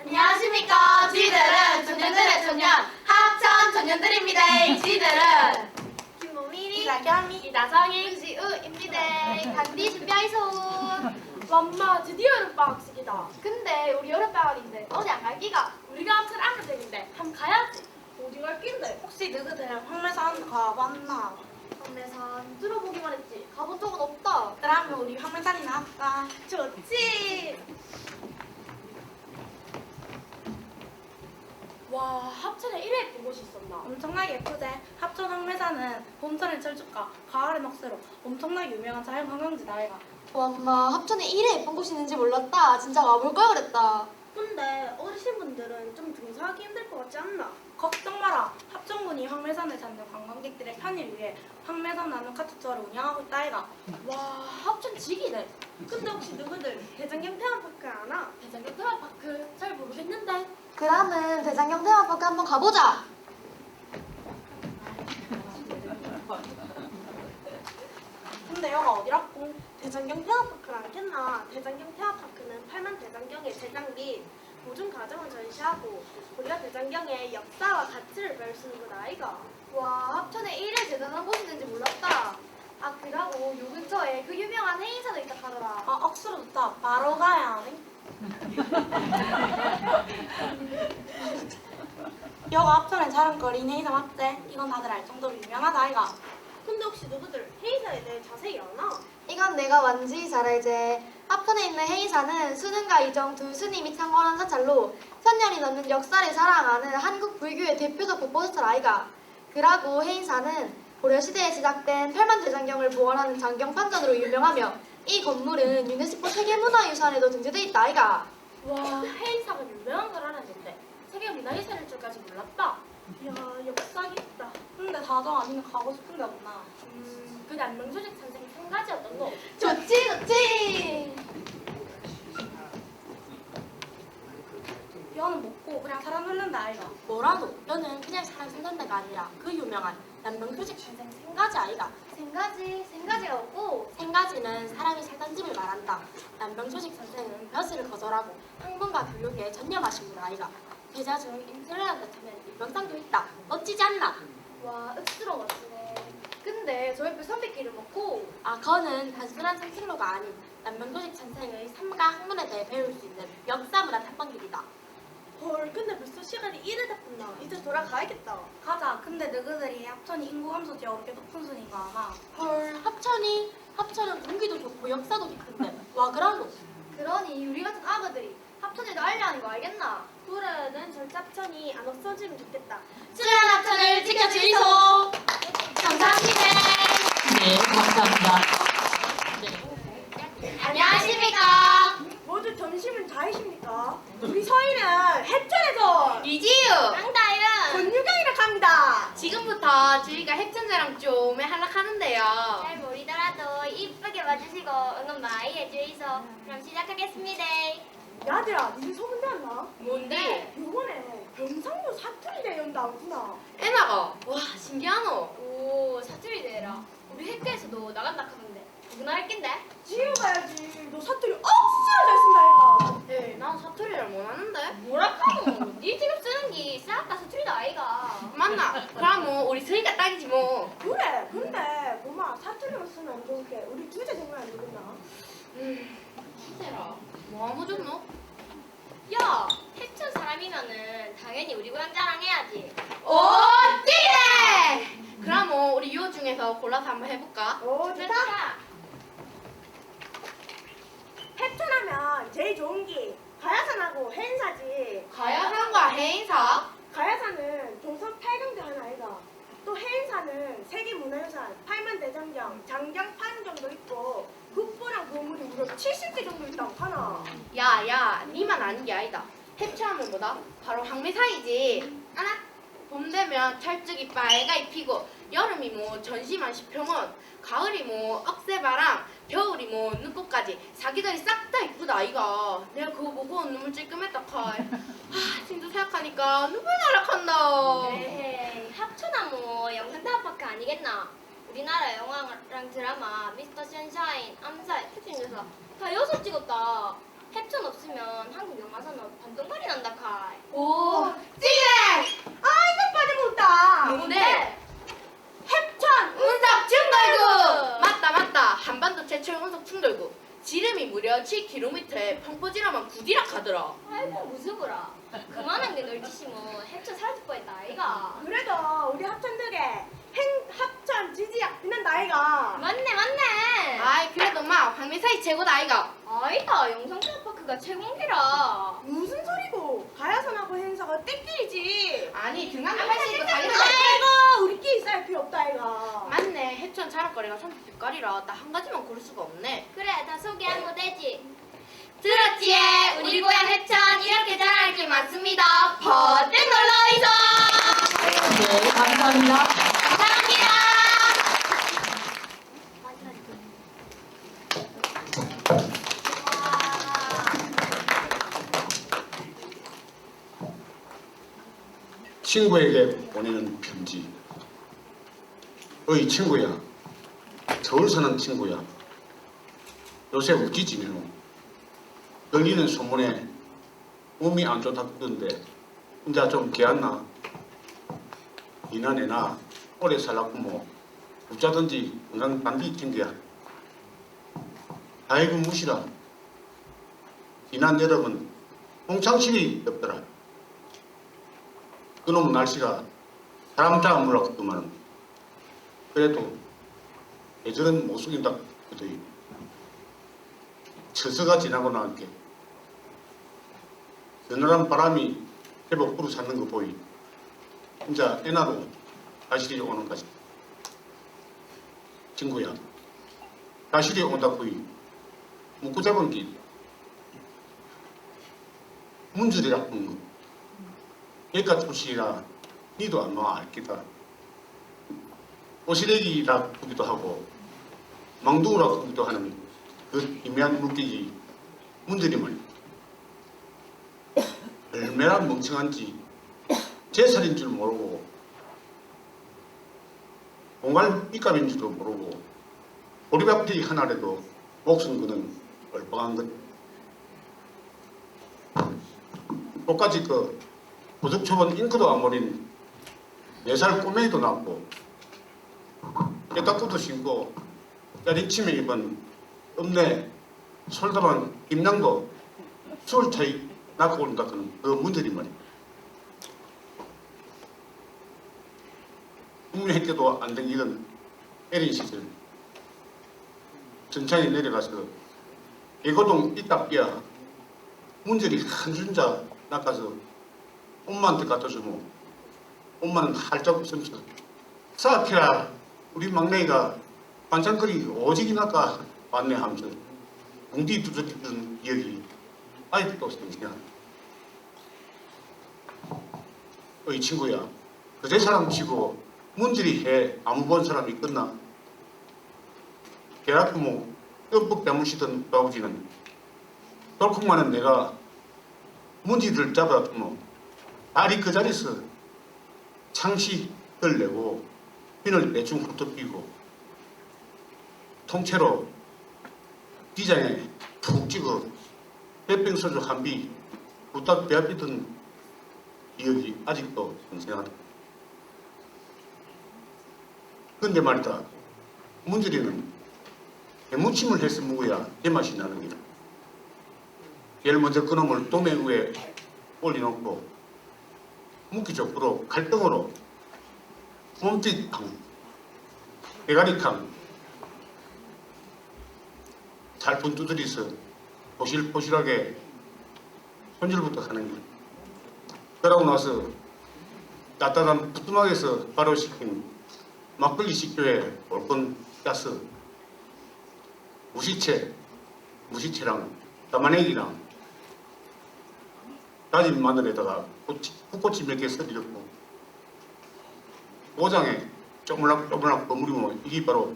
[SPEAKER 8] 안녕하십니까. 저희들은 청년들의 청년 합천 청년들입니다. 저희들은 김모미리, 이다겸이, 이다성이, 은지우입니다. 단디 준비하이소.
[SPEAKER 9] 맘마 드디어 여름방학식이다. 근데 우리 여름방학인데 어디 안 갈 기가? 우리가 합천 안 갈 때인데 한번 가야지. 어디 갈 낀데?
[SPEAKER 8] 혹시 너희들 황매산 가봤나?
[SPEAKER 9] 황매산 들어보기만 했지 가본 적은 없다.
[SPEAKER 8] 그러면 우리 황매산이나 할까?
[SPEAKER 9] 좋지. 와 합천에 이래 예쁜 곳이 있었나?
[SPEAKER 8] 엄청나게 예쁘대. 합천 황매산은 봄철엔 철쭉과 가을엔 억새로 엄청나게 유명한 자연관광지다 아이가.
[SPEAKER 9] 맘마 합천에 이래 예쁜 곳이 있는지 몰랐다. 진짜 와볼 걸 그랬다.
[SPEAKER 8] 근데 어르신분들은 좀 등산하기 힘들 것 같지 않나? 걱정 마라. 합천군이 황매산을 찾는 관광객들의 편의를 위해 황매산 나눔카트 투어를 운영하고 있다 아이가.
[SPEAKER 9] 와 합천 지기네.
[SPEAKER 8] 근데 혹시 누구들 대장경 테마파크 아나?
[SPEAKER 9] 대장경 테마파크 잘 모르겠는데. 그러면 대장경 테마파크 한번 가보자.
[SPEAKER 8] 근데 여가 어디라고? 대장경 테마파크를 알겠나? 대장경 테마파크는 8만 대장경의 제작 및 모든 과정을 전시하고 우리가 대장경의 역사와 가치를 배울 수 있는 것 아이가.
[SPEAKER 9] 와 합천에 이래 대단한 곳이 있는지 몰랐다. 아 그러고 요 근처에 그 유명한 해인사도 있다 하더라.
[SPEAKER 8] 아 억수로 좋다. 바로 가야 하네. 여가 합천의 자랑거리 해인사 맞대. 이건 다들 알 정도로 유명하다 아이가. 근데 혹시 너희들 회의사에 대해 자세히 아나?
[SPEAKER 9] 이건 내가 완전히 잘 알지. 하천에 있는 해인사는 수능과 이정 두 스님이 창건한 사찰로 천년이 넘는 역사를 자랑하는 한국 불교의 대표적 법보사찰 아이가. 그라고 해인사는 고려시대에 제작된 팔만대장경을 보관하는 장경판전으로 유명하며 이 건물은 유네스코 세계문화유산에도 등재돼 있다 아이가.
[SPEAKER 8] 와, 회의사가 유명한 걸 알았는데 세계 문화유산일 줄까지 몰랐다. 이야, 역사 깊다.
[SPEAKER 6] 근데 다정 아니면 가고 싶은 데 없나?
[SPEAKER 8] 그 남명조직 선생 한 가지였던 거.
[SPEAKER 9] 좋지 좋지.
[SPEAKER 8] 뼈는 먹고 그냥 사람 흘른다 아이가.
[SPEAKER 7] 뭐라도 너는 그냥 사람 산다가 아니라 그 유명한 남명조직 선생 생가지 아이가.
[SPEAKER 9] 생가지가 없고
[SPEAKER 7] 생가지는 사람이 살던 집을 말한다. 남명조직 선생은 벼슬을 거절하고 학문과 교육에 전념하신 분 아이가. 제자 중 임슬레란 같으면 일병상도 있다. 멋지지 않나?
[SPEAKER 9] 와 읍스러 멋지네. 근데 저 옆에 선배끼리 먹고
[SPEAKER 7] 아, 그거는 단순한 상승로가 아닌 남명조직 선생의 삶과 학문에 대해 배울 수 있는 역사문화 탐방길이다.
[SPEAKER 8] 헐, 근데 벌써 시간이 이래 됐구나. 이제 돌아가야겠다.
[SPEAKER 6] 가자. 근데 너희들이 합천이 인구 감소지 어렵게 높은 순위가 아마.
[SPEAKER 7] 헐, 합천은 공기도 좋고 역사도 깊은데 와 그러노?
[SPEAKER 9] 그러니 우리 같은 아가들이 합천에도 알려하는 거 알겠나?
[SPEAKER 8] 그래, 난 절대 합천이 안 없어지면 좋겠다.
[SPEAKER 7] 수려한 합천을 지켜주이소. 감사합니다.
[SPEAKER 1] 네, 감사합니다.
[SPEAKER 7] 안녕하십니까.
[SPEAKER 8] 모두 점심은 다이십니까? 우리 서희는 해천에서
[SPEAKER 7] 이지유.
[SPEAKER 9] 깡다연.
[SPEAKER 8] 권유경이라 합니다.
[SPEAKER 7] 지금부터 저희가 핵전자랑 좀 하락하는데요.
[SPEAKER 9] 잘 모르더라도 이쁘게 봐주시고 응원 많이 해주이소. 그럼 시작하겠습니다.
[SPEAKER 8] 야들아, 니네 소문 들었나?
[SPEAKER 7] 뭔데?
[SPEAKER 8] 요번에 병상로 사투리 대회 연다구나.
[SPEAKER 7] 에나가. 와 신기하노.
[SPEAKER 9] 오 사투리 대회라. 우리 학교에서도 나간다 하던데 누구나 할 낀데?
[SPEAKER 8] 지우 가야지. 너 사투리 억수로 잘 쓴다, 얘가.
[SPEAKER 7] 에이 난 사투리를 못하는데.
[SPEAKER 9] 뭐라카노? 네 지금 쓰는 게 싹다 사투리도 아이가.
[SPEAKER 7] 맞나? 그럼 뭐 우리 서희가 딱이지 뭐.
[SPEAKER 8] 그래, 근데 고마 사투리만 쓰면 안 좋은 게 우리 주제 정말 안 되겠나?
[SPEAKER 7] 희세라. 뭐 하면 좋노?
[SPEAKER 9] 야 해천 사람이면은 당연히 우리 고향 자랑해야지.
[SPEAKER 7] 오 띠래! 그럼 뭐 우리 요 중에서 골라서 한번 해볼까?
[SPEAKER 8] 오, 좋다.
[SPEAKER 9] 좋다.
[SPEAKER 8] 해천하면 제일 좋은 게 가야산하고 해인사지.
[SPEAKER 7] 가야산과 해인사?
[SPEAKER 8] 가야산은 조선 8강대 하나 아이가. 또 해인사는 세계문화유산 8만대장경, 장경 판정도 있고 국보랑 보물이 무려 70개 정도 있다고 하나.
[SPEAKER 7] 야야 니만 아는 게 아니다. 해체하면 뭐다? 바로 항매사이지. 알아? 봄 되면 철쭉이 빨갛게 피고 여름이 뭐 전심한 10평원, 가을이 뭐 억새바람, 겨울이 뭐 눈꽃까지 사계절이 싹 다 이쁘다 아이가. 내가 그거 보고 눈물 찔끔했다 칼. 아 진짜 생각하니까 눈물 나락한다.
[SPEAKER 9] 에헤이 합천하 뭐 영상다운파크 아니겠나? 우리나라 영화랑 드라마 미스터 선샤인, 암살, 특징에서 다 여기서 찍었다. 해천 없으면 한국 영화사는 반동발이 난다 칼.
[SPEAKER 7] 오
[SPEAKER 8] 찌개! 아, 이거 빠져먹었다.
[SPEAKER 7] 뭔데?
[SPEAKER 8] 해천!
[SPEAKER 7] 운석 충돌구! 맞다 한반도 최초의 운석 충돌구. 지름이 무려 7km에 펑퍼지라만 구디락 가더라.
[SPEAKER 9] 아이고 무서워라. 그만한 게 널지시 뭐 해천 사라질 뻔했다 아이가.
[SPEAKER 8] 그래도 우리 합천들에 합천 지지약 빛난다 아이가.
[SPEAKER 9] 맞네.
[SPEAKER 7] 아이 그래도 막 황매사이 최고다 아이가.
[SPEAKER 9] 아니다 영상다운파크가 최고인기라.
[SPEAKER 8] 무슨 소리고? 가야산하고 행사가 땡길이지.
[SPEAKER 7] 아니 등한도 할 수 있고 자기도
[SPEAKER 8] 아이고, 우리끼리 싸울 필요 없다 아이가.
[SPEAKER 7] 맞네. 해천 자락거리가 30빛깔이라 딱 한 가지만 고를 수가 없네.
[SPEAKER 9] 그래 다 소개하면 되지.
[SPEAKER 7] 들었지에 우리 고향 해천 이렇게 자랑할 게 많습니다. 버뜩 놀러오이소.
[SPEAKER 1] 네, 감사합니다.
[SPEAKER 7] 감사합니다.
[SPEAKER 10] 친구에게 보내는 편지. 어이 친구야, 서울 사는 친구야, 요새 어찌 지내노? 들리는 소문에 몸이 안 좋다던데 혼자 좀 개안나? 니나 내나 오래 살라고 뭐 부자든지 건강 단디 친구야. 아이고 무시라. 지난 여름은 홍창실이 덥더라. 그놈 날씨가 사람 다 몰랐구만. 그래도 예전은 못 속인다 그더니 처서가 지나고 나니까 서늘한 바람이 회복 불을 찾는 거 보이 혼자 애나로 가실이 오는 거지. 친구야, 가실이 온다 보이 묶고 잡은 게 문줄이라 하는 거. 얘가 출시라 니도 안 와 알기다. 오시래기라 부기도 하고 망둥이라 부기도 하는 그 희미한 물기지 문줄이 말이야. 얼마나 멍청한지 제 살인 줄 모르고 공갈 삐값인 줄도 모르고 보리밥띠 하나라도 목숨 거는 얼빵한 것. 똑같이 그 부득초본 잉크도 안 버린 4살 꼬맹이도 낳고 깨딱구도 신고 짜리치며 입은 읍내 솔다만 김양도 20 차이 낳고 온다 그는 그 문제리 말이야. 국민학교도 안 댕기던 에린 시절 전창에 내려가서 예고동 이따삐야 문제리 한 줄자 낚아서 엄마한테 갖다 주면 엄마는 활짝 웃으면서 사키라 우리 막내가 반찬거리 오지게 낚아 왔네 하면서 웅디 두드리던 기억이 아직도 생생하다. 어이 친구야, 그제 사람 치고 문질이 해 아무 본 사람이 있겠나? 계란부모 끔뻑 대무시던 아버지는 덜컥만은 내가 문지들 잡아두면 다리 그 자리에서 창식을 내고 핀을 대충 훑어비고 통째로 비장에 푹 찍어 햇병 소주 한 비 부탁 배합이던 기억이 아직도 생생하다. 근데 말이다, 문질이는 해무침을 했으면 뭐야 제맛이 나는 기다. 제일 먼저 그놈을 도매 위에 올려놓고 묵기적으로 갈등으로 몸짓탕, 대가리탕 잘분 두드리서 포실포실하게 손질부터 하는 길. 그러고 나서 따뜻한 부뚜막에서 바로 시킨 막걸리 식초에 올건 가스 무시채랑 담아내기랑 다진 마늘에다가 풋고치 몇 개 썰어넣고 오장에 쪼물락 버무리면 이게 바로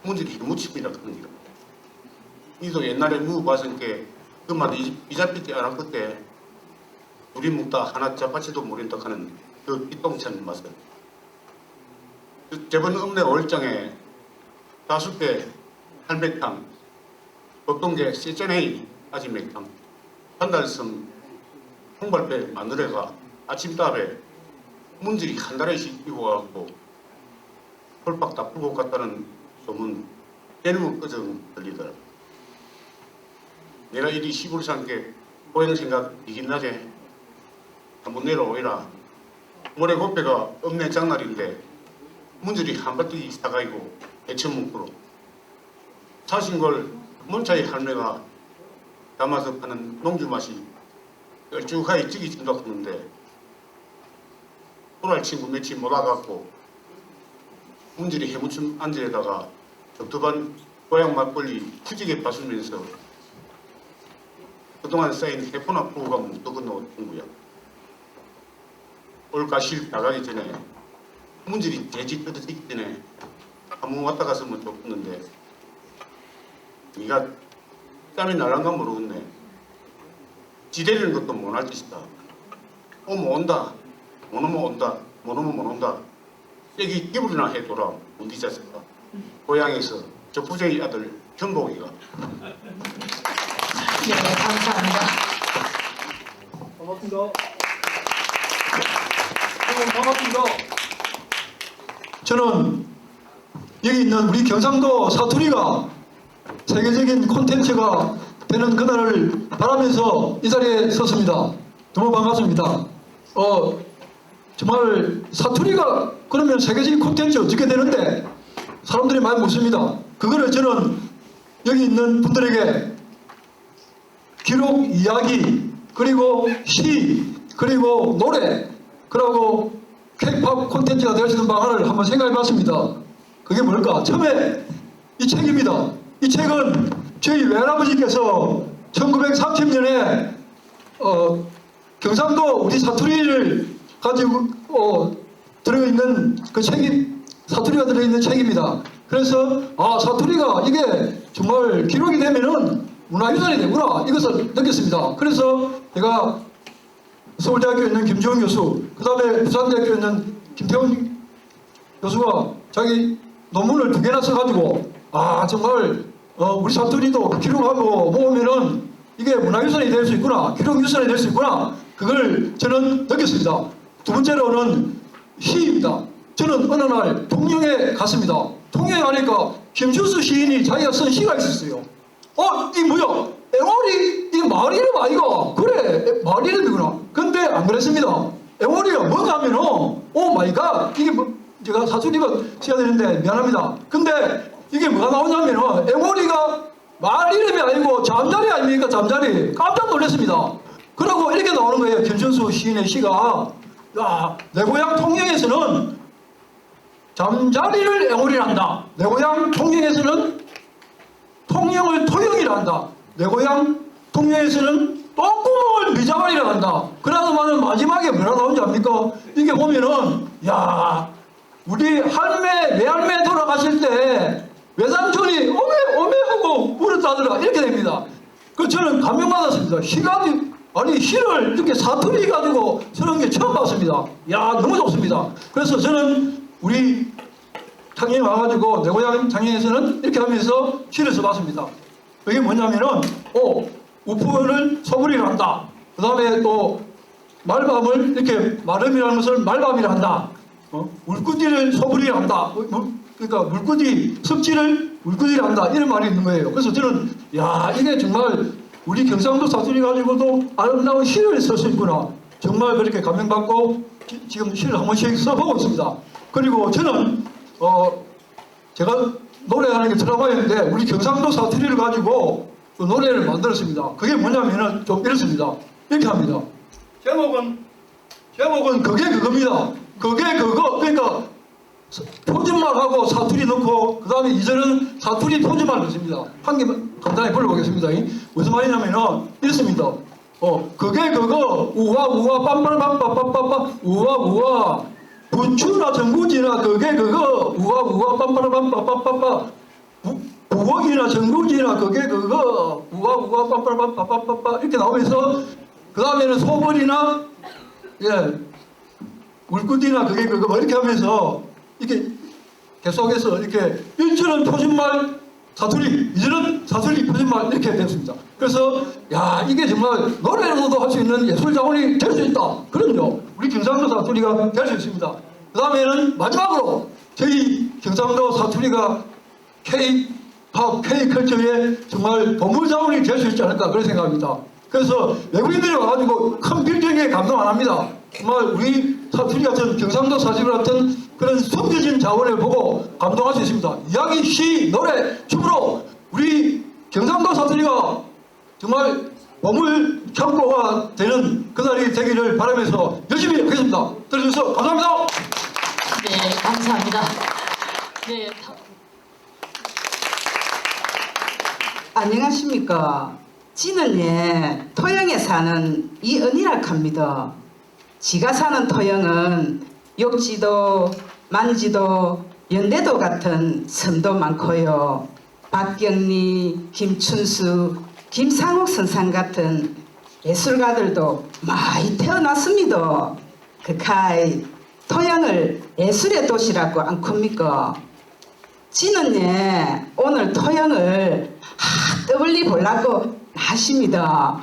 [SPEAKER 10] 문질이 무침이라 그런 거야. 니도 옛날에 먹어봤은 게 그 맛 이잡히지 않았을 때 우리 먹다 하나 잡아치도 모른다 하는 그 삐똥찬 맛을. 저번 읍내 5일장에 5배 할매탕, 보통게 세전에이 아지매탕, 한 달섬 홍발배 마누레가 아침밥에 문질이 한 달에씩 입어갖고 홀박 다 풀고 갔다는 소문 깨르면 끄정 들리더라. 내가 이리 시골 산게 고향 생각 이긴 낮에 한번 내려오이라. 모레 곱배가 읍내 장날인데 문질이 한 바퀴 사가이고 애처문구로 사신 걸 문차의 할매가 담아서 파는 농주 맛이 열쭉하게 찌기 준다고 하는데 호랄 친구 며칠 못 와갖고 문질이 해무침 안지에다가 적두반 고향 막걸리 푸지게 봐주면서 그동안 쌓인 해포나 부부가 뭉떡은 친구야. 올가실 나가기 전에 문질이 돼지 뜯어지기 전에 한번 왔다 갔으면 좋겠는데 네가 땀이 날란가 모르겠네. 지대리는 것도 못할 짓이다. 오면 온다, 못 오면 온다, 못 오면 못 온다. 여기 기분이나 해둬라. 어디 자식아. 고향에서 저 부재의 아들 현복이가.
[SPEAKER 1] 네, 감사합니다.
[SPEAKER 11] 반갑습니다. 반갑습니다. 저는 여기 있는 우리 경상도 사투리가 세계적인 콘텐츠가 되는 그날을 바라면서 이 자리에 섰습니다. 너무 반갑습니다. 정말 사투리가 그러면 세계적인 콘텐츠 어떻게 되는데 사람들이 많이 묻습니다. 그거를 저는 여기 있는 분들에게 기록 이야기, 그리고 시, 그리고 노래, 그리고 K-POP 콘텐츠가 될 수 있는 방안을 한번 생각해 봤습니다. 그게 뭘까? 처음에 이 책입니다. 이 책은 저희 외할아버지께서 1930년에 경상도 우리 사투리를 가지고 들어있는 그 책이 사투리가 들어있는 책입니다. 그래서 사투리가 이게 정말 기록이 되면은 문화유산이 되구나 이것을 느꼈습니다. 그래서 제가 서울대학교에 있는 김주영 교수, 그 다음에 부산대학교에 있는 김태훈 교수가 자기 논문을 2개나 써가지고 정말 우리 사투리도 기록하고 모으면은 이게 문화유산이 될 수 있구나, 기록유산이 될 수 있구나, 그걸 저는 느꼈습니다. 두 번째로는 시입니다. 저는 어느 날 통영에 갔습니다. 통영에 가니까 김준수 시인이 자기가 쓴 시가 있었어요. 이 뭐야? 애월이 이 마을 이름 아이가? 그래, 마을 이름이구나. 근데 안 그랬습니다. 애월이가 뭐냐면은 오 마이 갓, 이게 뭐, 제가 사투리가 써야 되는데 미안합니다. 근데 이게 뭐가 나오냐면은 애월이가 마을 이름이 아니고 잠자리 아닙니까? 잠자리. 깜짝 놀랐습니다. 그러고 이렇게 나오는 거예요. 김준수 시인의 시가. 내 고향 통영에서는 잠자리를 애월이라 한다. 내 고향 통영에서는 통영을 토영이라 한다. 내 고향 통영에서는 똥구멍을 미자발이라 한다. 그러더만은 마지막에 뭐라 나오는지 압니까? 이게 보면은 우리 할매, 외할매 돌아가실 때 외삼촌이 어메 하고 울었다더라 이렇게 됩니다. 그 저는 감명받았습니다. 시를 이렇게 사투리 가지고 쓰는 게 처음 봤습니다. 너무 좋습니다. 그래서 저는 우리 창녕에 와가지고 내 고향 창녕에서는 이렇게 하면서 시를 써봤습니다. 이게 뭐냐면은 우프를 소불이라 한다. 그 다음에 또 말밤을 이렇게 마름이라는 것을 말밤이라 한다. 물꾸디를 소불이라 한다. 그러니까 물꾸디 습지를 물꾸디라 한다. 이런 말이 있는 거예요. 그래서 저는 이게 정말 우리 경상도 사투리 가지고도 아름다운 시를 쓸 수 있구나. 정말 그렇게 감명받고 지금 시를 한 번씩 써보고 있습니다. 그리고 저는 제가 노래하는 게 트라우마였는데 우리 경상도 사투리를 가지고 그 노래를 만들었습니다. 그게 뭐냐면은 좀 이렇습니다. 이렇게 합니다. 제목은 그게 그겁니다. 그게 그거. 그러니까 표준말하고 사투리 넣고 그 다음에 이제는 사투리 표준말 넣습니다. 한 개만 간단히 불러보겠습니다. 무슨 말이냐면은 이렇습니다. 그게 그거 우와 빰빠라빰빠빠빠빠 우와 부추나 전구지나 그게 그거 우와 빰빠라빰빠빠빠빠 부엌이나 전구지나 그게 그거 우와 빰빠라빰빠빠빠 이렇게 나오면서 그 다음에는 소벌이나 물구디나 그게 그거 뭐 이렇게 하면서 이렇게 계속해서 이렇게 1절은 표준말 사투리, 2절은 사투리 표준말 이렇게 됐습니다. 그래서 이게 정말 노래로도 할 수 있는 예술 자원이 될 수 있다. 그럼요. 우리 경상도 사투리가 될 수 있습니다. 그 다음에는 마지막으로 저희 경상도 사투리가 K-POP, K-컬처의 정말 보물 자원이 될 수 있지 않을까 그런 생각합니다. 그래서 외국인들이 와가지고 큰 빌딩에 감동 안 합니다. 정말 우리 사투리 같은 경상도 사투리 같은 그런 숨겨진 자원을 보고 감동할 수 있습니다. 이야기, 시, 노래, 춤으로 우리 경상도 사투리가 정말 보물 창고가 되는 그날이 되기를 바라면서 열심히 하겠습니다. 들어주셔서 감사합니다.
[SPEAKER 1] 네, 감사합니다. 네.
[SPEAKER 12] 안녕하십니까. 지는 토영에 사는 이은이라 합니다. 지가 사는 토영은 욕지도, 만지도, 연대도 같은 섬도 많고요. 박경리, 김춘수, 김상욱 선생 같은 예술가들도 많이 태어났습니다. 그카이 토영을 예술의 도시라고 안 큽니까? 지는 오늘 토영을 떠벌리 보려고 하십니다.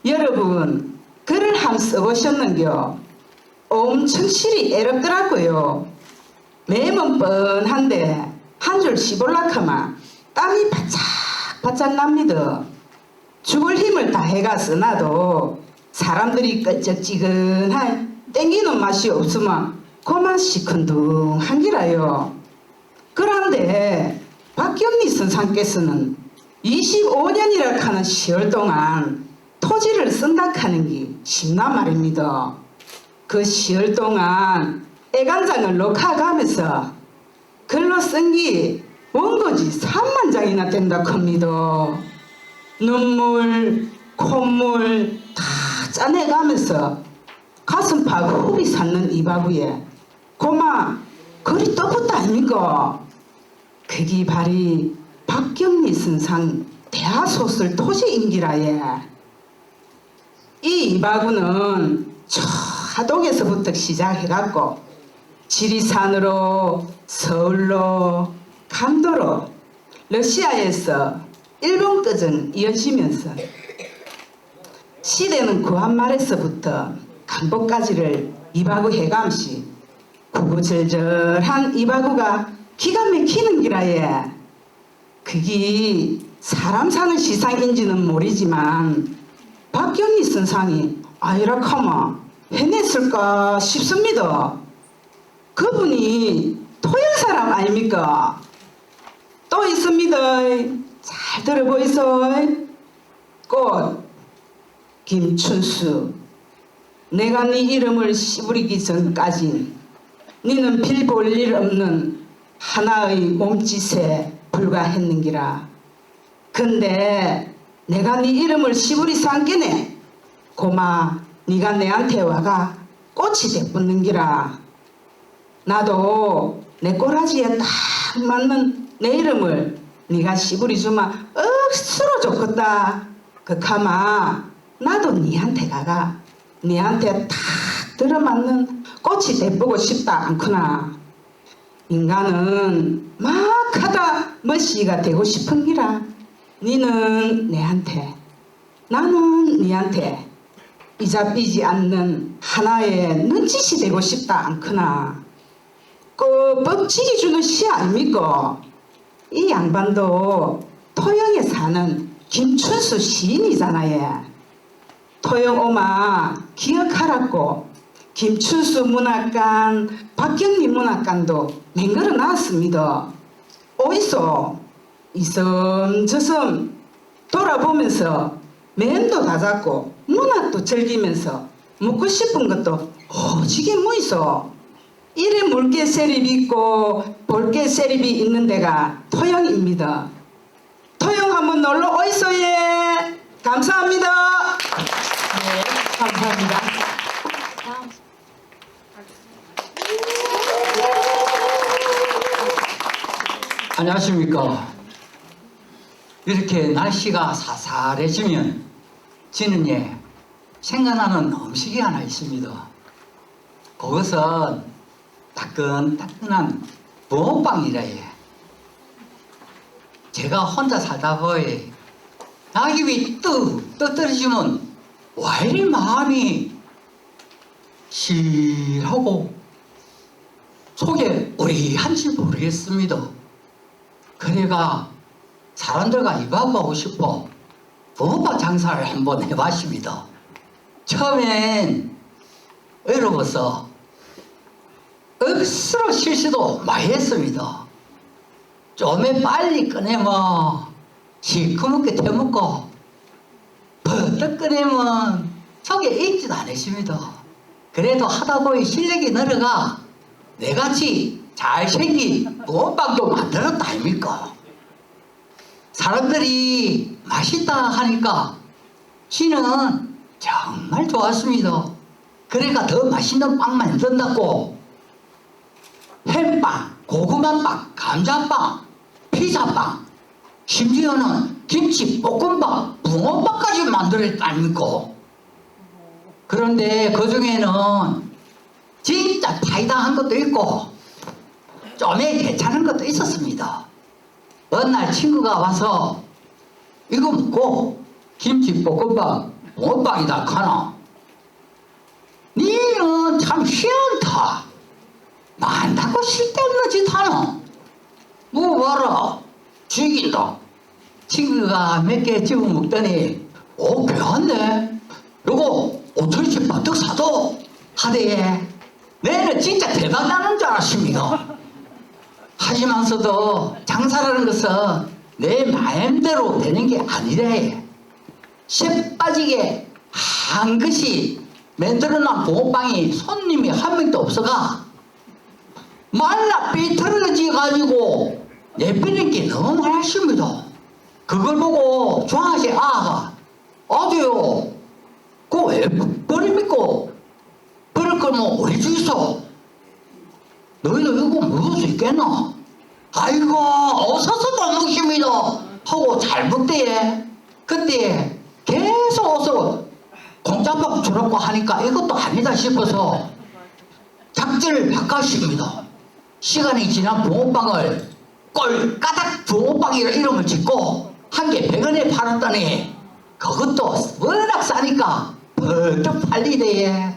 [SPEAKER 12] 여러분 글을 한번 써보셨는겨? 엄청 실이 애롭더라고요. 매번 뻔한데 한 줄 씹으려카만 땀이 바짝바짝 납니다. 죽을 힘을 다해가 써놔도 사람들이 끄적지근한 땡기는 맛이 없으면 그만 시큰둥한 기라요. 그런데 박경리 선상께서는 25년이라 하는 시월 동안 토지를 쓴다 하는 게 쉽나 말입니다. 그 시월 동안 애간장을 녹화가면서 글로 쓴 게 원고지 3만 장이나 된다 합니다. 눈물, 콧물 다 짜내가면서 가슴팍 훅이 솟는 이바구에 고마 글이 떠붙다 아닙니까? 그게 바리 박경리 선상 대하소설 토지인기라예. 이 이바구는 저 하동에서부터 시작해갖고 지리산으로 서울로 감도로 러시아에서 일본까지 이어지면서 시대는 구한말에서부터 강복까지를 이바구 해감시 구구절절한 이바구가 기가 막히는 기라예. 그게 사람 사는 시상인지는 모르지만 박경리 선상이 아이라카마 해냈을까 싶습니다. 그분이 토양 사람 아닙니까? 또 있습니다. 잘 들어보이소. 꽃 김춘수. 내가 네 이름을 씨부리기 전까진 니는 빌 볼 일 없는 하나의 몸짓에 불과했는기라. 근데 내가 네 이름을 씨부리 삼겠네. 고마 네가 내한테 와가 꽃이 돼붙는기라. 나도 내 꼬라지에 딱 맞는 내 이름을 네가 씨부리 주마 억수로 좋겠다. 그카마 나도 니한테 가가 니한테 딱 들어맞는 꽃이 돼보고 싶다 않구나. 인간은 막 하다 멋시가 되고 싶은 기라. 니는 내한테 나는 니한테 이자 삐지 않는 하나의 눈짓이 되고 싶다 않구나. 그 법칙이 주는 시 아닙니까? 이 양반도 토영에 사는 김춘수 시인이잖아요. 토영 오마 기억하라고 김춘수 문학관, 박경리 문학관도 맹글어 놨습니다. 어디서 이섬저섬 돌아보면서 맨도 다 잡고 문학도 즐기면서 묻고 싶은 것도 오지게 뭐 있어. 이래 물개 세립이 있고 볼개 세립이 있는 데가 토영입니다. 토영 한번 놀러 오이소. 예. 감사합니다.
[SPEAKER 1] 네, 감사합니다. 다음.
[SPEAKER 13] 안녕하십니까. 이렇게 날씨가 사살해지면 저는 생각나는 음식이 하나 있습니다. 그것은 따끈따끈한 붕어빵이라 해. 제가 혼자 살다 보니 낙엽이 떡 떨어지면 왜 이리 마음이 실하고 속에 우리한지 모르겠습니다. 그래가 사람들과 입학하고 싶어 붕어빵 장사를 한번 해봤습니다. 처음엔 어려워서 억수로 실수도 많이 했습니다. 좀에 빨리 꺼내면 시커멓게 태먹고 버떡 꺼내면 속에 익지도 않았습니다. 그래도 하다 보니 실력이 늘어가 내같이 잘생긴 붕어빵도 만들었다 아닙니까? 사람들이 맛있다 하니까 씨는 정말 좋았습니다. 그러니까 더 맛있는 빵 만든다고 햄빵, 고구마빵, 감자빵, 피자빵, 심지어는 김치, 볶음밥, 붕어빵까지 만들었다 아닙니까? 그런데 그 중에는 진짜 타이다한 것도 있고 좀에 괜찮은 것도 있었습니다. 어느 날 친구가 와서 이거 먹고 김치 볶음밥 붕어빵이다 카나. 니는 참 희한타. 많다고 쓸데없는 짓 하노. 뭐 봐라 죽인다. 친구가 몇 개 집어 먹더니 오 배웠네. 요거 5천원씩 번뜩 사도 하대. 내는 진짜 대단하는 줄 알았습니다. 하지만서도 장사라는 것은 내 마음대로 되는 게 아니래. 쇠 빠지게 한 것이 만들어놓은 붕어빵이 손님이 한 명도 없어가 말라 삐뚤어지 가지고 내빼는 게 너무 많습니다. 그걸 보고 중학생 아가 아도요 그거 왜 버립니까? 버릴 거면 우리 주있어. 너희도 이거 먹을 수 있겠나? 아이고 어서서 못 먹습니다 하고 잘 먹대. 그때 계속 어서 공짜밥 주라고 하니까 이것도 아니다 싶어서 작전을 바꿨습니다. 시간이 지난 붕어빵을 꼴까닥 붕어빵이라 이름을 짓고 한 개 100원에 팔았더니 그것도 워낙 싸니까 벌떡 팔리대요.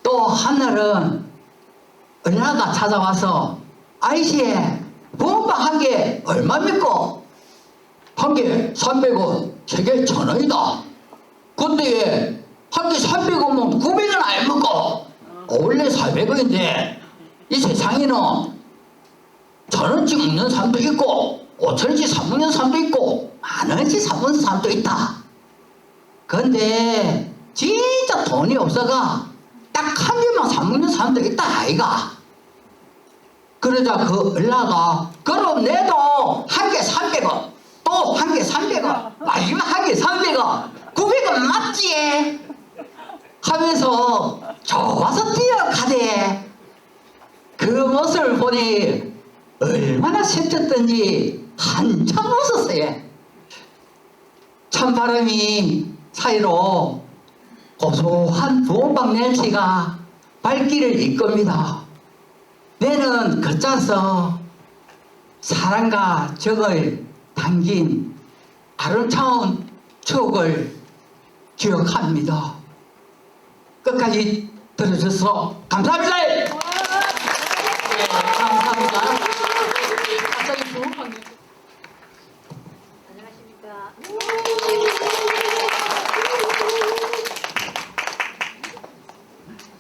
[SPEAKER 13] 또 한날은 은하가 찾아와서 아이씨 붕어빵 한 개 얼마입니까? 한 개 300원, 세 개 1,000원이다. 근데 한 개 300원이면 900원 아닙니까? 원래 400원인데 이 세상에는 1,000원씩 먹는 사람도 있고 5,000원씩 사먹는 사람도 있고 10,000원씩 사먹는 사람도 있다. 근데 진짜 돈이 없어가 딱 한 개만 사먹는 사람도 있다 아이가. 그러자 그 을라가 그럼 내도 한 개 300원 또 한 개 300원 마지막 한 개 300원 900원 맞지? 하면서 좋아서 뛰어가대. 그 모습을 보니 얼마나 슬펐던지 한참 웃었어요. 찬바람이 사이로 고소한 붕어빵 냄새가 발길을 이끕니다. 내는 걷자서 사랑과 정을 담긴 아름다운 추억을 기억합니다. 끝까지 들어줘서 감사합니다. 네, 감사합니다.
[SPEAKER 1] 갑자기 붕어빵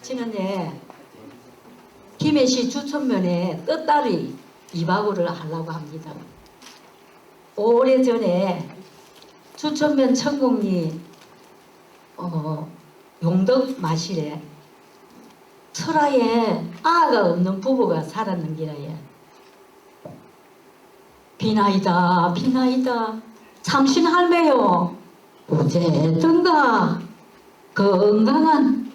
[SPEAKER 14] 지난해 김해시 주천면에 뜻다리 2박을 하려고 합니다. 오래전에 주천면 천국리 용덕 마실에 설화에 아가 없는 부부가 살았는기라예. 비나이다 비나이다 삼신 할매요 어쨌든가 건강한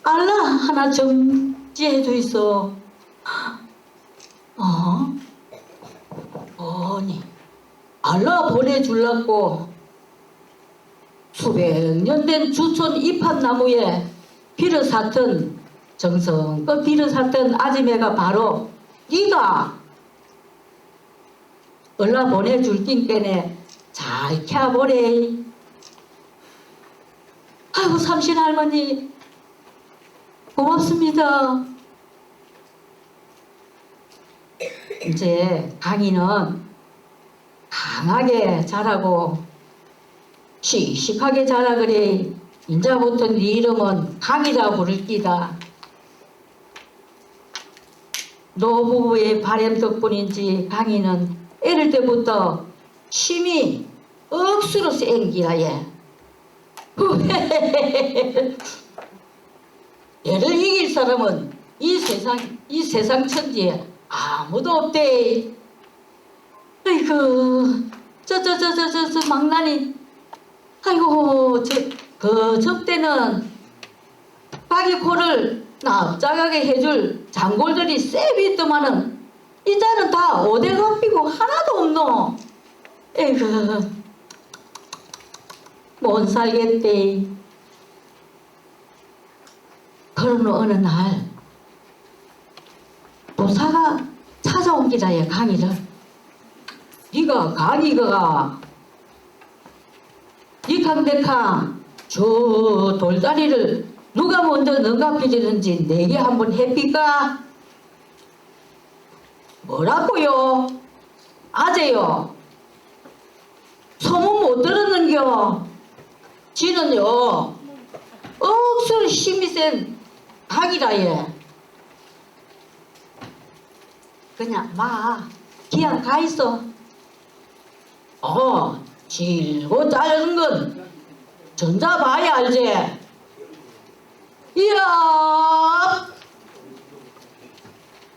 [SPEAKER 14] 알라 하나 정지해줘 있어. 아니 알라 보내줄라고 수백 년 된 주촌 이팟나무에 비를 샀던 정성껏 비를 샀던 아지매가 바로 네가 얼라 보내줄 낀께네 잘 켜보래. 아이고 삼신 할머니 고맙습니다. 이제 강이는 강하게 자라고 씩씩하게 자라 그래. 인자부터 네 이름은 강이라 부를기다. 노부부의 바람 덕분인지 강이는 어릴 때부터 힘이 억수로 센기라 얘. 얘를 이길 사람은 이 세상 천지에 아무도 없대. 아이고 저 망나니. 아이고 그 적대는 자기 코를 납작하게 해줄 장골들이 쎄비 있더만은 이자는 다 어디가 삐고 하나도 없노. 에이그 못 살겠대. 그런 어느 날 도사가 찾아온 기자야 강의를. 네가 강의가 이 강대강 저 돌다리를 누가 먼저 능가피지는지 내게 한번 해삐까? 뭐라고요? 아재요. 소문 못 들었는겨. 지는요 억수로 힘이 센 강이라 얘. 그냥 마 그냥 가 있어. 길고 짧은 건 전자 봐야 알지. 이야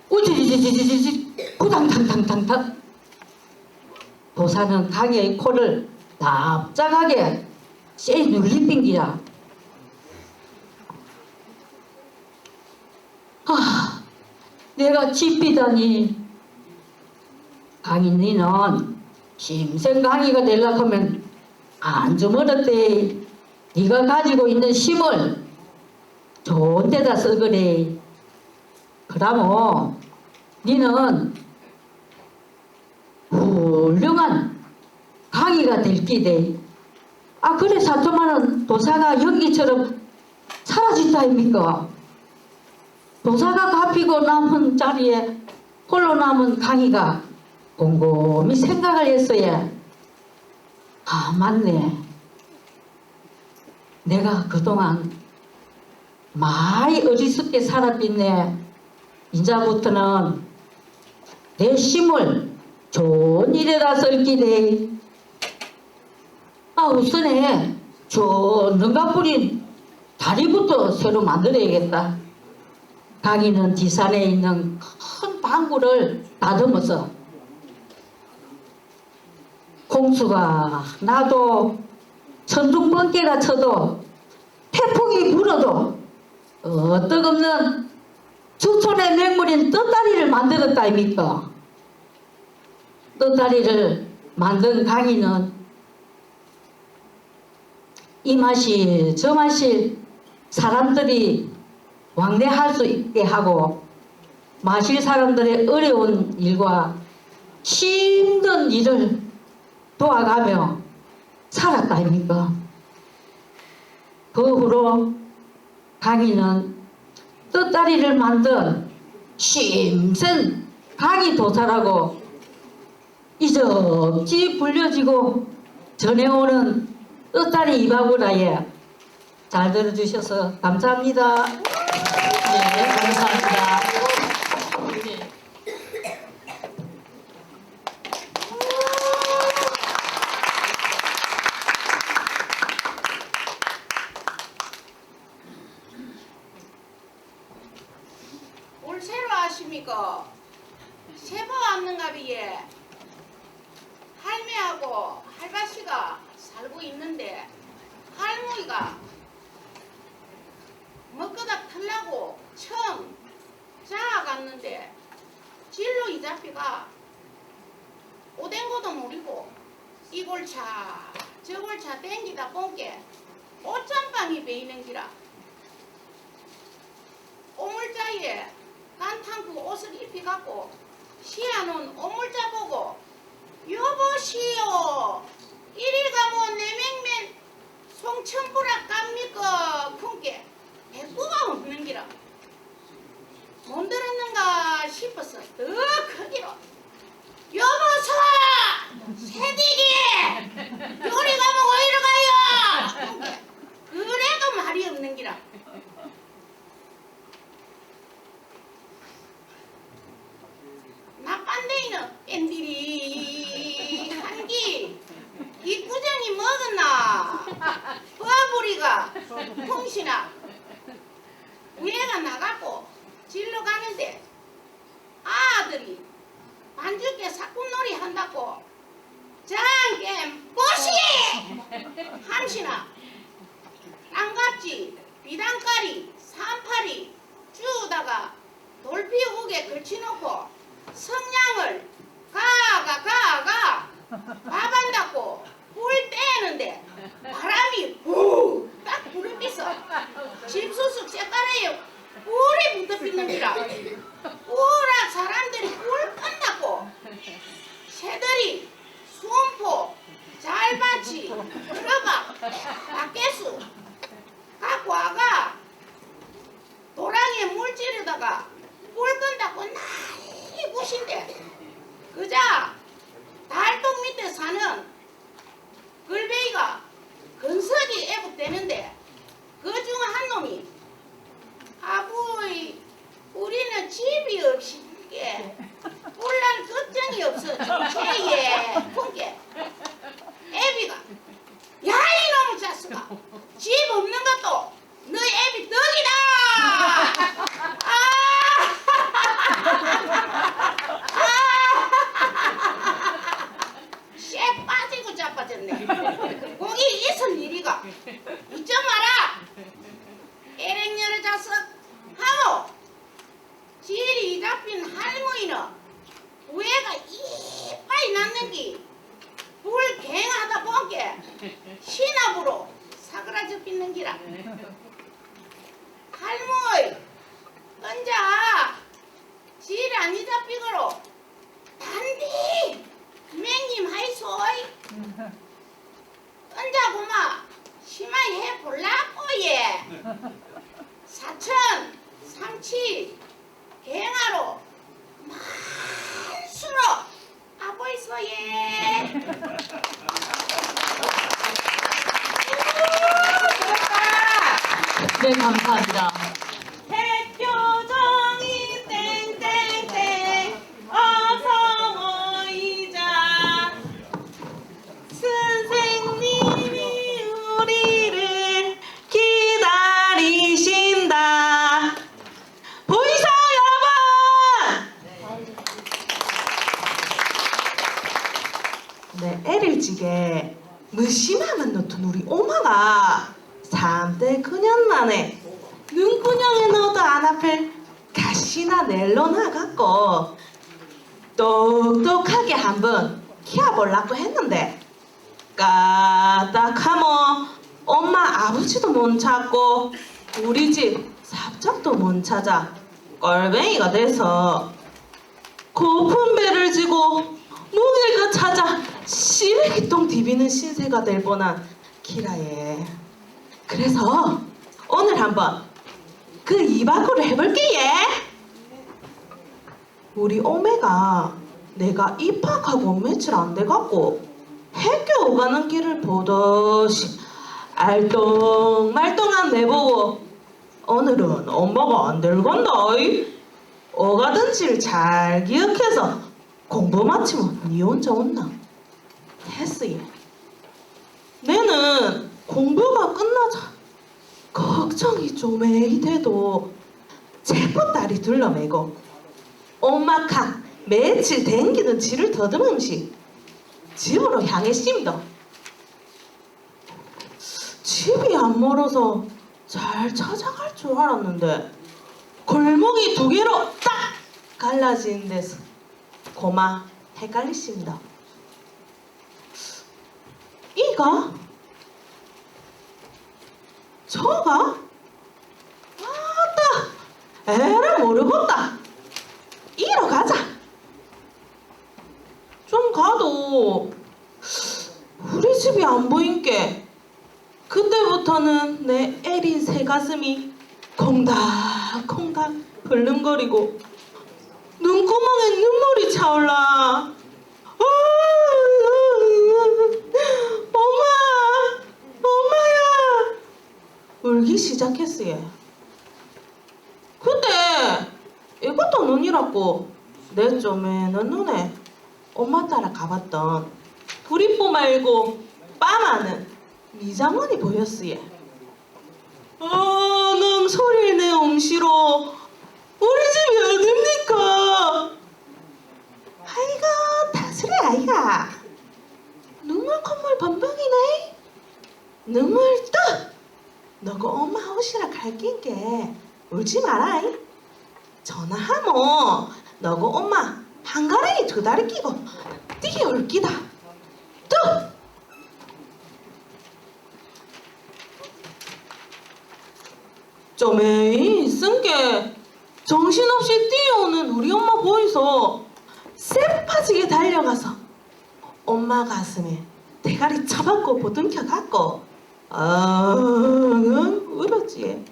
[SPEAKER 14] 우지지지지지지 구당탕탕탕탕. 도사는 강의 코를 납작하게 쎄 눌리빙기야. 내가 집비다니. 강인 니는 심생 강의가 되려고 하면 안 주물었대. 네가 가지고 있는 힘을 좋은 데다 쓰거래. 그러면 니는 훌륭한 강의가 될 기대. 그래 사토마는 도사가 연기처럼 사라진다 아닙니까? 도사가 갚히고 남은 자리에 홀로 남은 강의가 곰곰이 생각을 했어야. 맞네. 내가 그동안 많이 어리석게 살았겠네. 이제부터는 내 힘을 좋은 일에다 쓸기네. 우선에 저 능가뿌린 다리부터 새로 만들어야겠다. 강이는 뒷산에 있는 큰 방구를 다듬어서 공수가 나도 천둥번개가 쳐도 태풍이 불어도 어떡없는 주촌의 맹물인 떴다리를 만들었다 아닙니까? 떴다리를 만든 강이는 이 맛이 저 맛이 사람들이 왕래할 수 있게 하고 마실 사람들의 어려운 일과 힘든 일을 도와가며 살았다 아닙니까? 그 후로 강이는 떴다리를 만든 힘센 강이 도사라고 이적지 불려지고 전해오는 떴다리 이바구라에 잘 들어주셔서 감사합니다.
[SPEAKER 1] 네, 감사합니다. 네.
[SPEAKER 15] 올 새로 아십니까? 새바 왔는가비에 할매하고 할바씨가 살고 있는데 할머니가 먹거다 털라고 처음 자아갔는데 진로 이자피가 오뎅고도 모르고 이골차 저골차 땡기다 본게 옷잠방이 베이는 기라. 오물자에 간탕 그 옷을 입히갖고 시아는 오물자 보고 여보시오 이리 가면 내맹면 송천부라 깝니까 fun게 배꼽가 없는 기라. 못 들었는가 싶어서 더 크기로 여보서 새디기 요리 가면 어디로 가요? 그래도 말이 없는 기라. 나빤데이는 뺀디리 한기 이구정이 먹었나? 버부리가 통신아 위에가 나가고 질러 가는데 아들이 반죽에 사꾼놀이 한다고 장겜 보시! 함신아 땅갑지 비단가리 산파리 주우다가 돌피우게 걸치놓고 성냥을 가가 밥한다고 불 떼는데 바람이 딱 불을 삐서 집수숙 색깔에 불이 붙어있는 기라. 우락 사람들이 불 끈다고 새들이 순포 잘바치 들어박 박개수 갖고 와가 도랑이에 물 찌르다가 불 끈다고 나이 굿인데 그자 달동 밑에 사는 글베이가 근석이 애국되는데 그 중 한 놈이 아부이 우리는 이라. 할머니, 언자 질 아니 잡히거로 단디 맹님 하이소이. 언자 고마 심하게 해볼라고 예. 사천 삼치 행하로 만수로 아보이소 예.
[SPEAKER 1] 네, 감사합니다.
[SPEAKER 8] 대표정이 땡땡땡 어서 모이자. 선생님이 우리를 기다리신다. 보이소 여러분? 네, 애를 지게 무심하면 놓던 우리 엄마가 3대 9년 만에 눈구녕에 넣어도 안 아플 가시나 넬로나 갖고 똑똑하게 한번 키워보려고 했는데 까딱하면 엄마 아버지도 못 찾고 우리 집 삽작도 못 찾아 꼴뱅이가 돼서 고픈 배를 지고 목일 것 찾아 시래기똥 디비는 신세가 될 뻔한 키라예. 그래서 오늘 한번 그 이바구를 해볼게 예. 우리 오메가 내가 입학하고 며칠 안 돼갖고 학교 오가는 길을 보듯이 알똥말똥한 내보고 오늘은 엄마가 안 들건다 오가던 길 잘 기억해서 공부 마치면 니 혼자 온나 했어 예. 내는 공부가 끝나자 걱정이 좀 에이 돼도 제포다리 둘러매고 엄마 칸 며칠 댕기는 지를 더듬음시 집으로 향했습니다. 집이 안 멀어서 잘 찾아갈 줄 알았는데 골목이 2개로 딱 갈라진 데서 고마 헷갈리십니다. 이가? 저가? 아따 에라 모르겠다. 이러 가자. 좀 가도 우리 집이 안 보인게 그때부터는 내 애린 새 가슴이 콩닥콩닥 벌름거리고 눈구멍에 눈물이 차올라. 엄마야 울기 시작했어요. 근데 이것도 눈이라고 내 쪼매는 눈에 엄마 따라 가봤던 구리뽀 말고 빠마는 미장원이 보였어요. 능 소리를 내 음시로 우리 집이 어딥니까? 아이고 다스레 아이가 눈물 콧물 범벅이네. 눈물 떠. 너가 엄마 오시라 갈낀게 울지 마라. 전화하면 너가 엄마 한가랑이 2다리 끼고 뛰어올 끼다. 또 좀에이 쓴게 정신없이 뛰어오는 우리 엄마 보이소 쎄빠지게 달려가서 엄마 가슴에 대가리 쳐박고 보듬켜 갖고 울었지.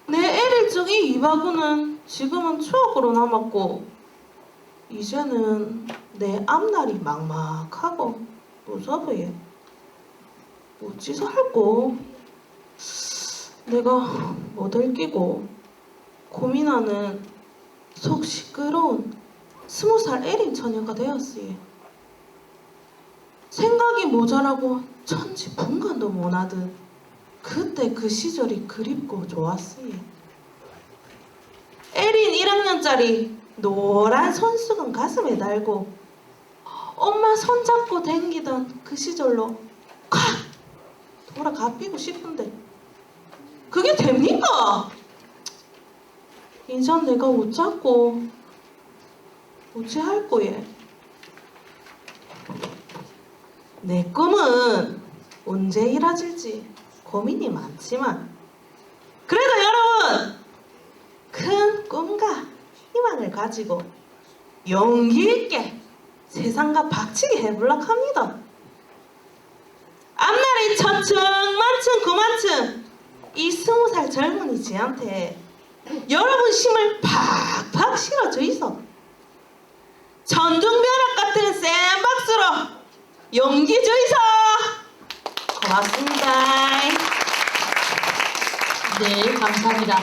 [SPEAKER 8] 내 애를 적이 이바구는 지금은 추억으로 남았고 이제는 내 앞날이 막막하고 무서워해. 어찌서 할꼬. 내가 못 읽기고 고민하는 속 시끄러운 20살 애린 처녀가 되었으니 생각이 모자라고 천지분간도 못하듯 그때 그 시절이 그립고 좋았으니 애린 1학년짜리 노란 손수건 가슴에 달고 엄마 손잡고 댕기던 그 시절로 콱 돌아가피고 싶은데 그게 됩니까? 인전 내가 어쩌고 어찌할 거예? 내 꿈은 언제 이루어질지
[SPEAKER 16] 고민이 많지만 그래도 여러분 큰 꿈과 희망을 가지고 용기 있게 세상과 박치기 해보려고 합니다. 앞날이 천층만층 구만층 이 20살 젊은이 지한테 여러분 힘을 팍팍 실어주이소. 천둥벼락 같은 센 박수로 용기 주이소. 고맙습니다.
[SPEAKER 1] 네, 감사합니다.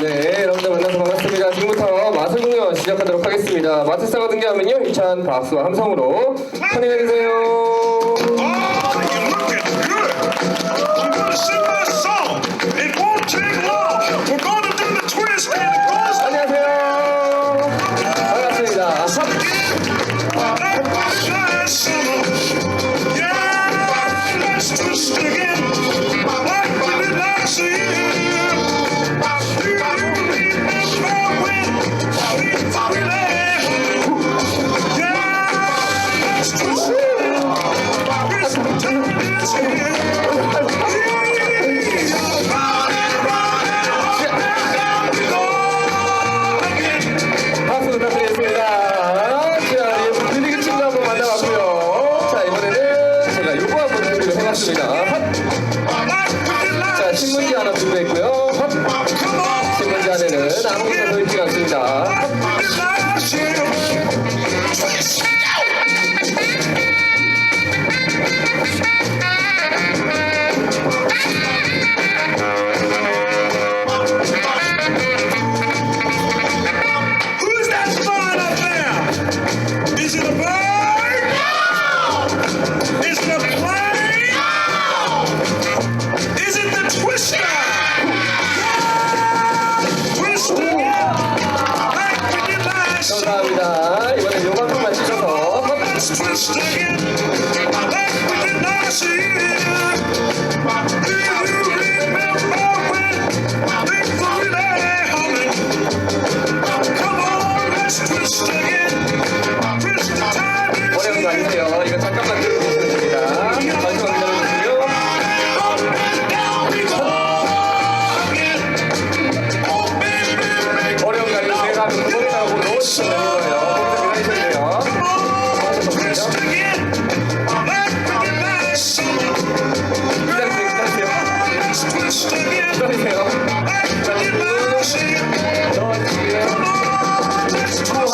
[SPEAKER 17] 네, 여러분들 만나서 반갑습니다. 지금부터 마술 공연 시작하도록 하겠습니다. 마술사가 등장하면요, 힘찬 박수와 함성으로 환영해주세요. 안녕하세요. 반갑습니다. 박수 부탁드리겠습니다. 자, 예, 분위기 친구 한번 만나봤고요. 자, 이번에는 제가 요거 한번 준비를 해봤습니다. 자, 신문지 하나 준비했고요. 신문지 안에는 아무것도 들어있지 않습니다. 감사합니다. 이번엔 요만큼만 찍어서 어려운 거 아니세요. 이거 잠깐만 들어주시면 됩니다. 잠시만 기다려주세요. 어려운 거 아니고 제가 하면 그거라고 넣어주시면 되는 거예요. 거기서 기다리셔야 돼요. 기다리세요. 넣어주시고요. 한번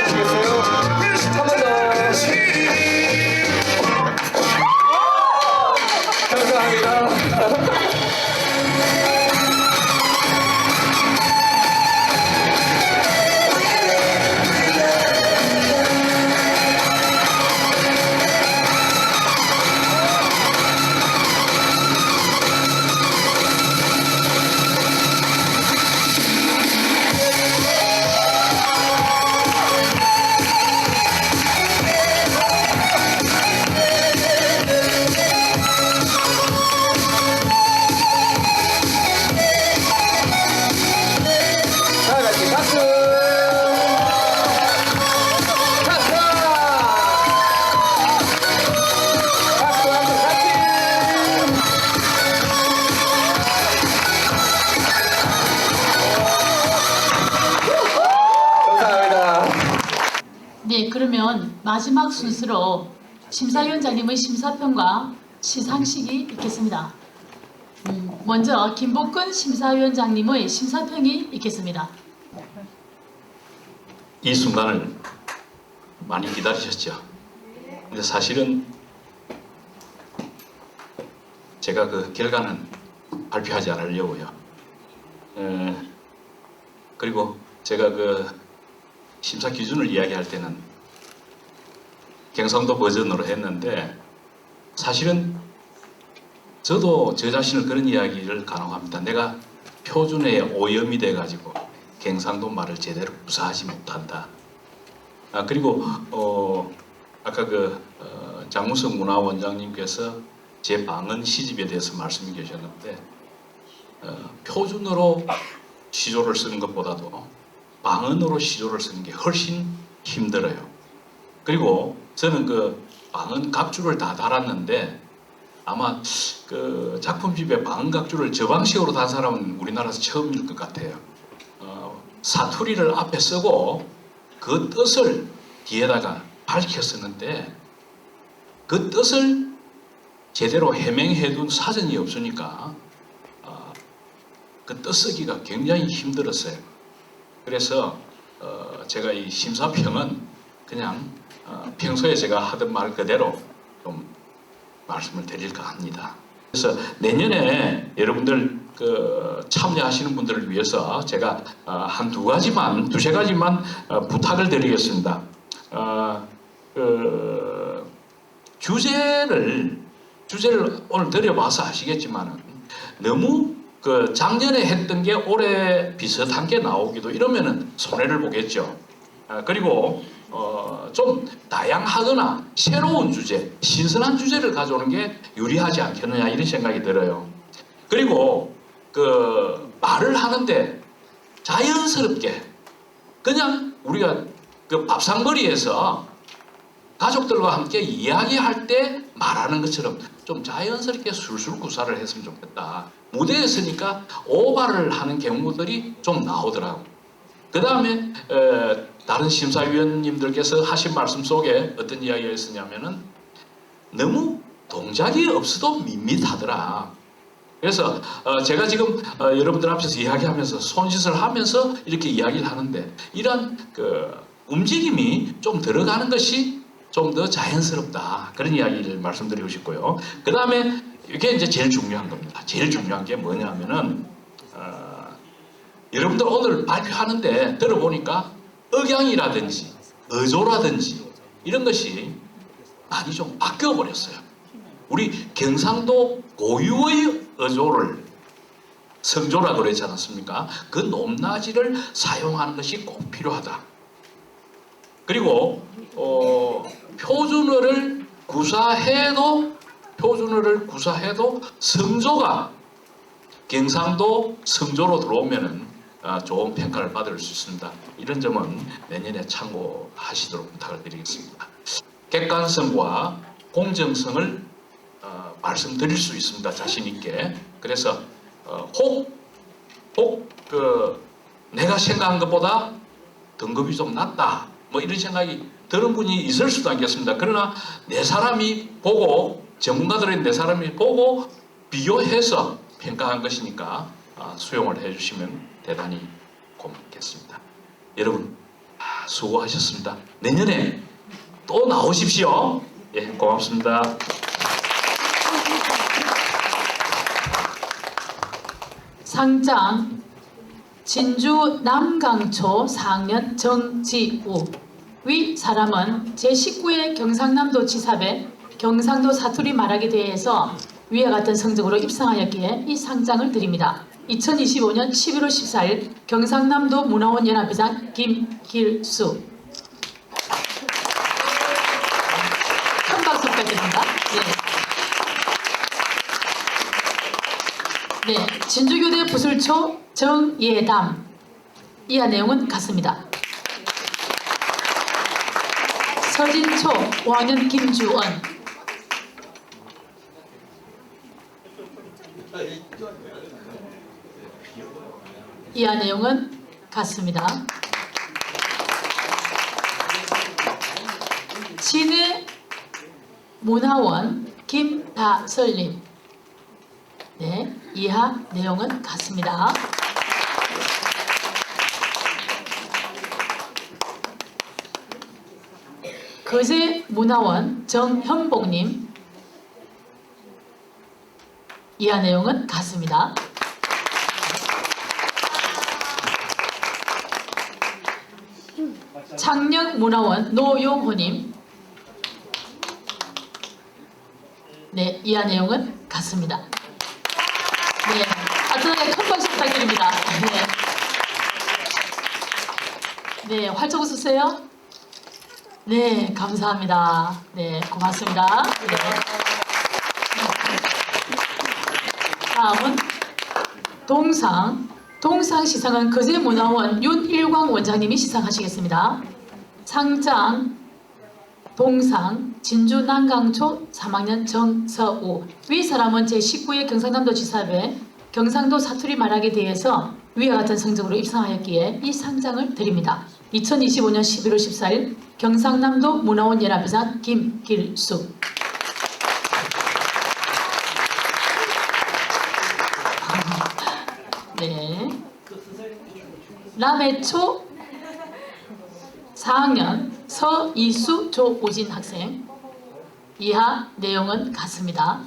[SPEAKER 17] 불어주시겠어요? 한 번 더. 감사합니다. 다 같이 박수! 박수! 박수 한번 같이! 감사합니다.
[SPEAKER 1] 네, 그러면 마지막 순서로 심사위원장님의 심사평과 시상식이 있겠습니다. 먼저 김복근 심사위원장님의 심사평이 있겠습니다.
[SPEAKER 4] 이 순간을 많이 기다리셨죠. 근데 사실은 제가 그 결과는 발표하지 않으려고요. 그리고 제가 그 심사 기준을 이야기할 때는 경상도 버전으로 했는데 사실은 저도 저 자신을 그런 이야기를 간혹 합니다. 내가 표준에 오염이 돼가지고 경상도 말을 제대로 구사하지 못한다. 그리고 아까 그 장무석 문화원장님께서 제 방언 시집에 대해서 말씀해 주셨는데 표준어로 시조를 쓰는 것보다도 방언으로 시조를 쓰는 게 훨씬 힘들어요. 그리고 저는 그 방언 각주를 다 달았는데 아마 그 작품집의 방각주를 저 방식으로 단 사람은 우리나라에서 처음일 것 같아요. 사투리를 앞에 쓰고 그 뜻을 뒤에다가 밝혔었는데 그 뜻을 제대로 해명해둔 사전이 없으니까 그 뜻쓰기가 굉장히 힘들었어요. 그래서 제가 이 심사평은 그냥 평소에 제가 하던 말 그대로 좀 말씀을 드릴까 합니다. 그래서 내년에 여러분들 그 참여하시는 분들을 위해서 제가 두세 가지만 부탁을 드리겠습니다. 주제를 오늘 드려봐서 아시겠지만은 너무 그 작년에 했던 게 올해 비슷한 게 나오기도 이러면은 손해를 보겠죠. 그리고 좀 다양하거나 새로운 주제, 신선한 주제를 가져오는 게 유리하지 않겠느냐 이런 생각이 들어요. 그리고 그 말을 하는데 자연스럽게 그냥 우리가 그 밥상머리에서 가족들과 함께 이야기할 때 말하는 것처럼 좀 자연스럽게 술술 구사를 했으면 좋겠다. 무대에 서니까 오바를 하는 경우들이 좀 나오더라고. 그 다음에 다른 심사위원님들께서 하신 말씀 속에 어떤 이야기가 있었냐면은 너무 동작이 없어도 밋밋하더라. 그래서 제가 지금 여러분들 앞에서 이야기하면서 손짓을 하면서 이렇게 이야기를 하는데 이런 그 움직임이 좀 들어가는 것이 좀 더 자연스럽다. 그런 이야기를 말씀드리고 싶고요. 그 다음에 이게 이제 제일 중요한 겁니다. 제일 중요한 게 뭐냐면은 여러분들 오늘 발표하는데 들어보니까 억양이라든지 어조라든지 이런 것이 많이 좀 바뀌어 버렸어요. 우리 경상도 고유의 어조를 성조라고 그러지 않았습니까? 그 높낮이를 사용하는 것이 꼭 필요하다. 그리고 표준어를 구사해도 성조가 경상도 성조로 들어오면은 좋은 평가를 받을 수 있습니다. 이런 점은 내년에 참고하시도록 부탁을 드리겠습니다. 객관성과 공정성을 말씀드릴 수 있습니다. 자신 있게. 그래서 내가 생각한 것보다 등급이 좀 낮다. 뭐 이런 생각이 드는 분이 있을 수도 있겠습니다. 그러나 네 사람이 보고 전문가들의 네 사람이 보고 비교해서 평가한 것이니까 수용을 해주시면 대단히 고맙겠습니다. 여러분 수고하셨습니다. 내년에 또 나오십시오. 예, 고맙습니다.
[SPEAKER 1] 상장 진주 남강초 4학년 정지우. 위 사람은 제19회 경상남도 지사배 경상도 사투리 말하기 대회에서 위와 같은 성적으로 입상하였기에 이 상장을 드립니다. 2025년 11월 14일 경상남도 문화원 연합회장 김길수. 큰 박수 부탁드립니다. 네, 진주교대 부술초 정예담. 이하 내용은 같습니다. 서진초 5학년 김주원. 이하 내용은 같습니다. 진해 문화원 김다설님. 네, 이하 내용은 같습니다. 거제 문화원 정현복님. 이하 내용은 같습니다. 창녕 문화원 노용호님. 네, 이하 내용은 같습니다. 네, 따뜻하게 큰 박수 부탁드립니다. 네, 활짝 웃으세요. 네, 감사합니다. 네, 고맙습니다. 네. 다음은 동상 시상은 거제문화원 윤일광 원장님이 시상하시겠습니다. 상장 동상 진주 난강초 3학년 정서우. 위 사람은 제19회 경상남도 지사회 경상도 사투리 말하기에 대해서 위와 같은 성적으로 입상하였기에 이 상장을 드립니다. 2025년 11월 14일 경상남도 문화원 연합회장 김길수. 네. 남해초 4학년 서이수 조우진 학생. 이하 내용은 같습니다.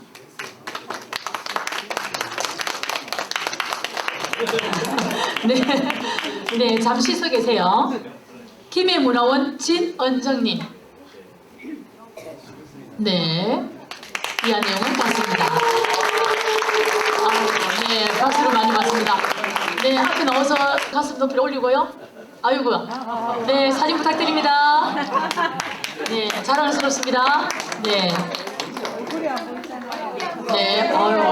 [SPEAKER 1] 네, 잠시 서 계세요. 김해문화원 진언정님. 네, 이하 내용은 같습니다. 네, 박수를 많이 받습니다. 네, 앞에 나와서 가슴 높이 올리고요. 아이고, 네, 사진 부탁드립니다. 네, 자랑스럽습니다. 네, 네, 아유.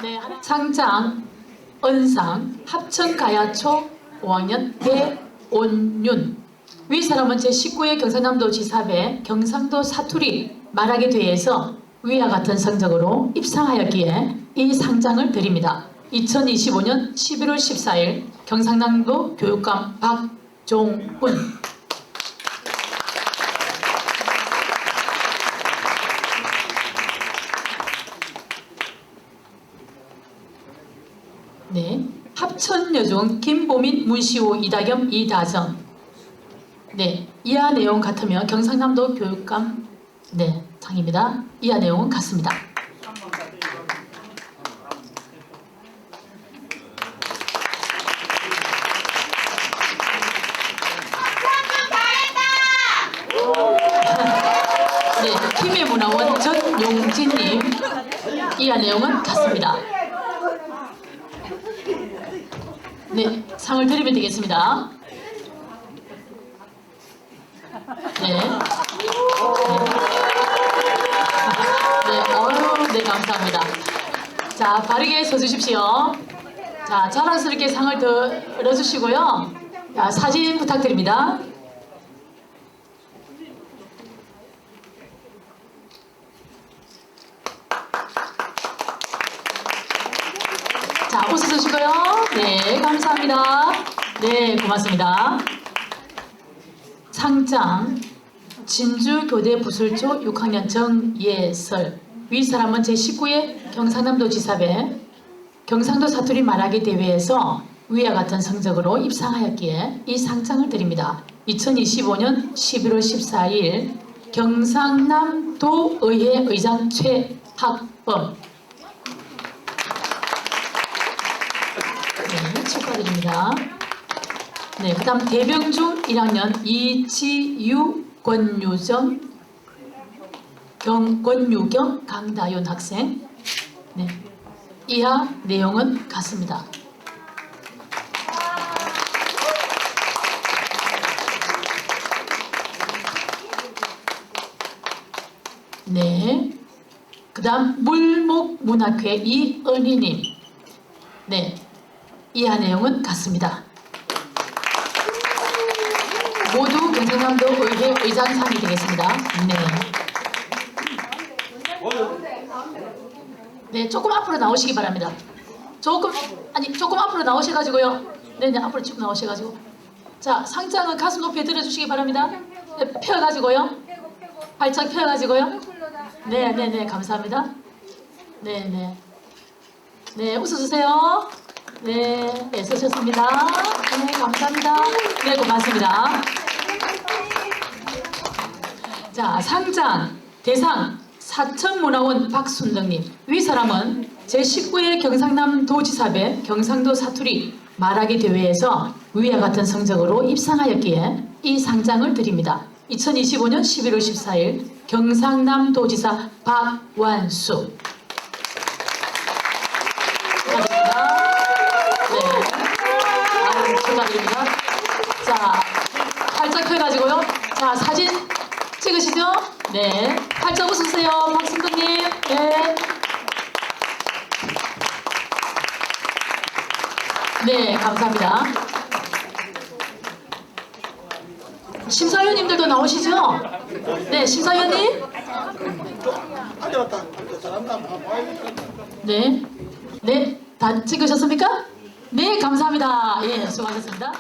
[SPEAKER 1] 네, 상장, 언상, 합천가야초 5학년 배온윤. 위 사람은 제19회 경상남도 지사회 경상도 사투리 말하기 대회에서 위와 같은 성적으로 입상하였기에 이 상장을 드립니다. 2025년 11월 14일 경상남도 교육감 박종훈. 네, 합천여중 김보민 문시호 이다겸 이다정. 네, 이하 내용 같으면 경상남도 교육감 네 장입니다. 이하 내용은 같습니다. 네, 김해문화원 전용진님. 이하 내용은 같습니다. 네, 상을 드리면 되겠습니다. 네. 네, 감사합니다. 자, 바르게 서주십시오. 자, 자랑스럽게 상을 들어주시고요. 자, 사진 부탁드립니다. 자, 웃어주시고요. 네, 감사합니다. 네, 고맙습니다. 상장 진주교대 부술초 6학년 정예설. 위 사람은 제19회 경상남도 지사회 경상도 사투리 말하기 대회에서 위와 같은 성적으로 입상하였기에 이 상장을 드립니다. 2025년 11월 14일 경상남도의회 의장 최학범. 네, 축하드립니다. 네, 그 다음 대병중 1학년 이지유 권유경 강다윤 학생. 네, 이하 내용은 같습니다. 네, 그 다음 물목문학회 이은희님. 네, 이하 내용은 같습니다. 모두 경상남도 의회 의장상이 되겠습니다. 네. 네, 조금 앞으로 나오시기 바랍니다. 조금 앞으로 나오셔가지고요. 네네, 앞으로 쭉 나오셔가지고. 자, 상장은 가슴 높이 들어주시기 바랍니다. 네, 펴가지고요. 발짝 펴가지고요. 네네네, 감사합니다. 네네. 네, 웃어주세요. 네, 애쓰셨습니다. 네, 감사합니다. 네, 고맙습니다. 자, 상장 대상 사천문화원 박순덕님. 위 사람은 제19회 경상남도지사회 경상도 사투리 말하기 대회에서 위와 같은 성적으로 입상하였기에 이 상장을 드립니다. 2025년 11월 14일 경상남도지사 박완수. 축하드립니다. 네, 축하드립니다. 자, 활짝 펴가지고요. 자, 사진 찍으시죠? 네, 활짝 웃으세요, 박순덕님. 네. 네, 감사합니다. 심사위원님들도 나오시죠? 네, 심사위원님. 네, 네, 다 찍으셨습니까? 네, 감사합니다. 예, 수고하셨습니다.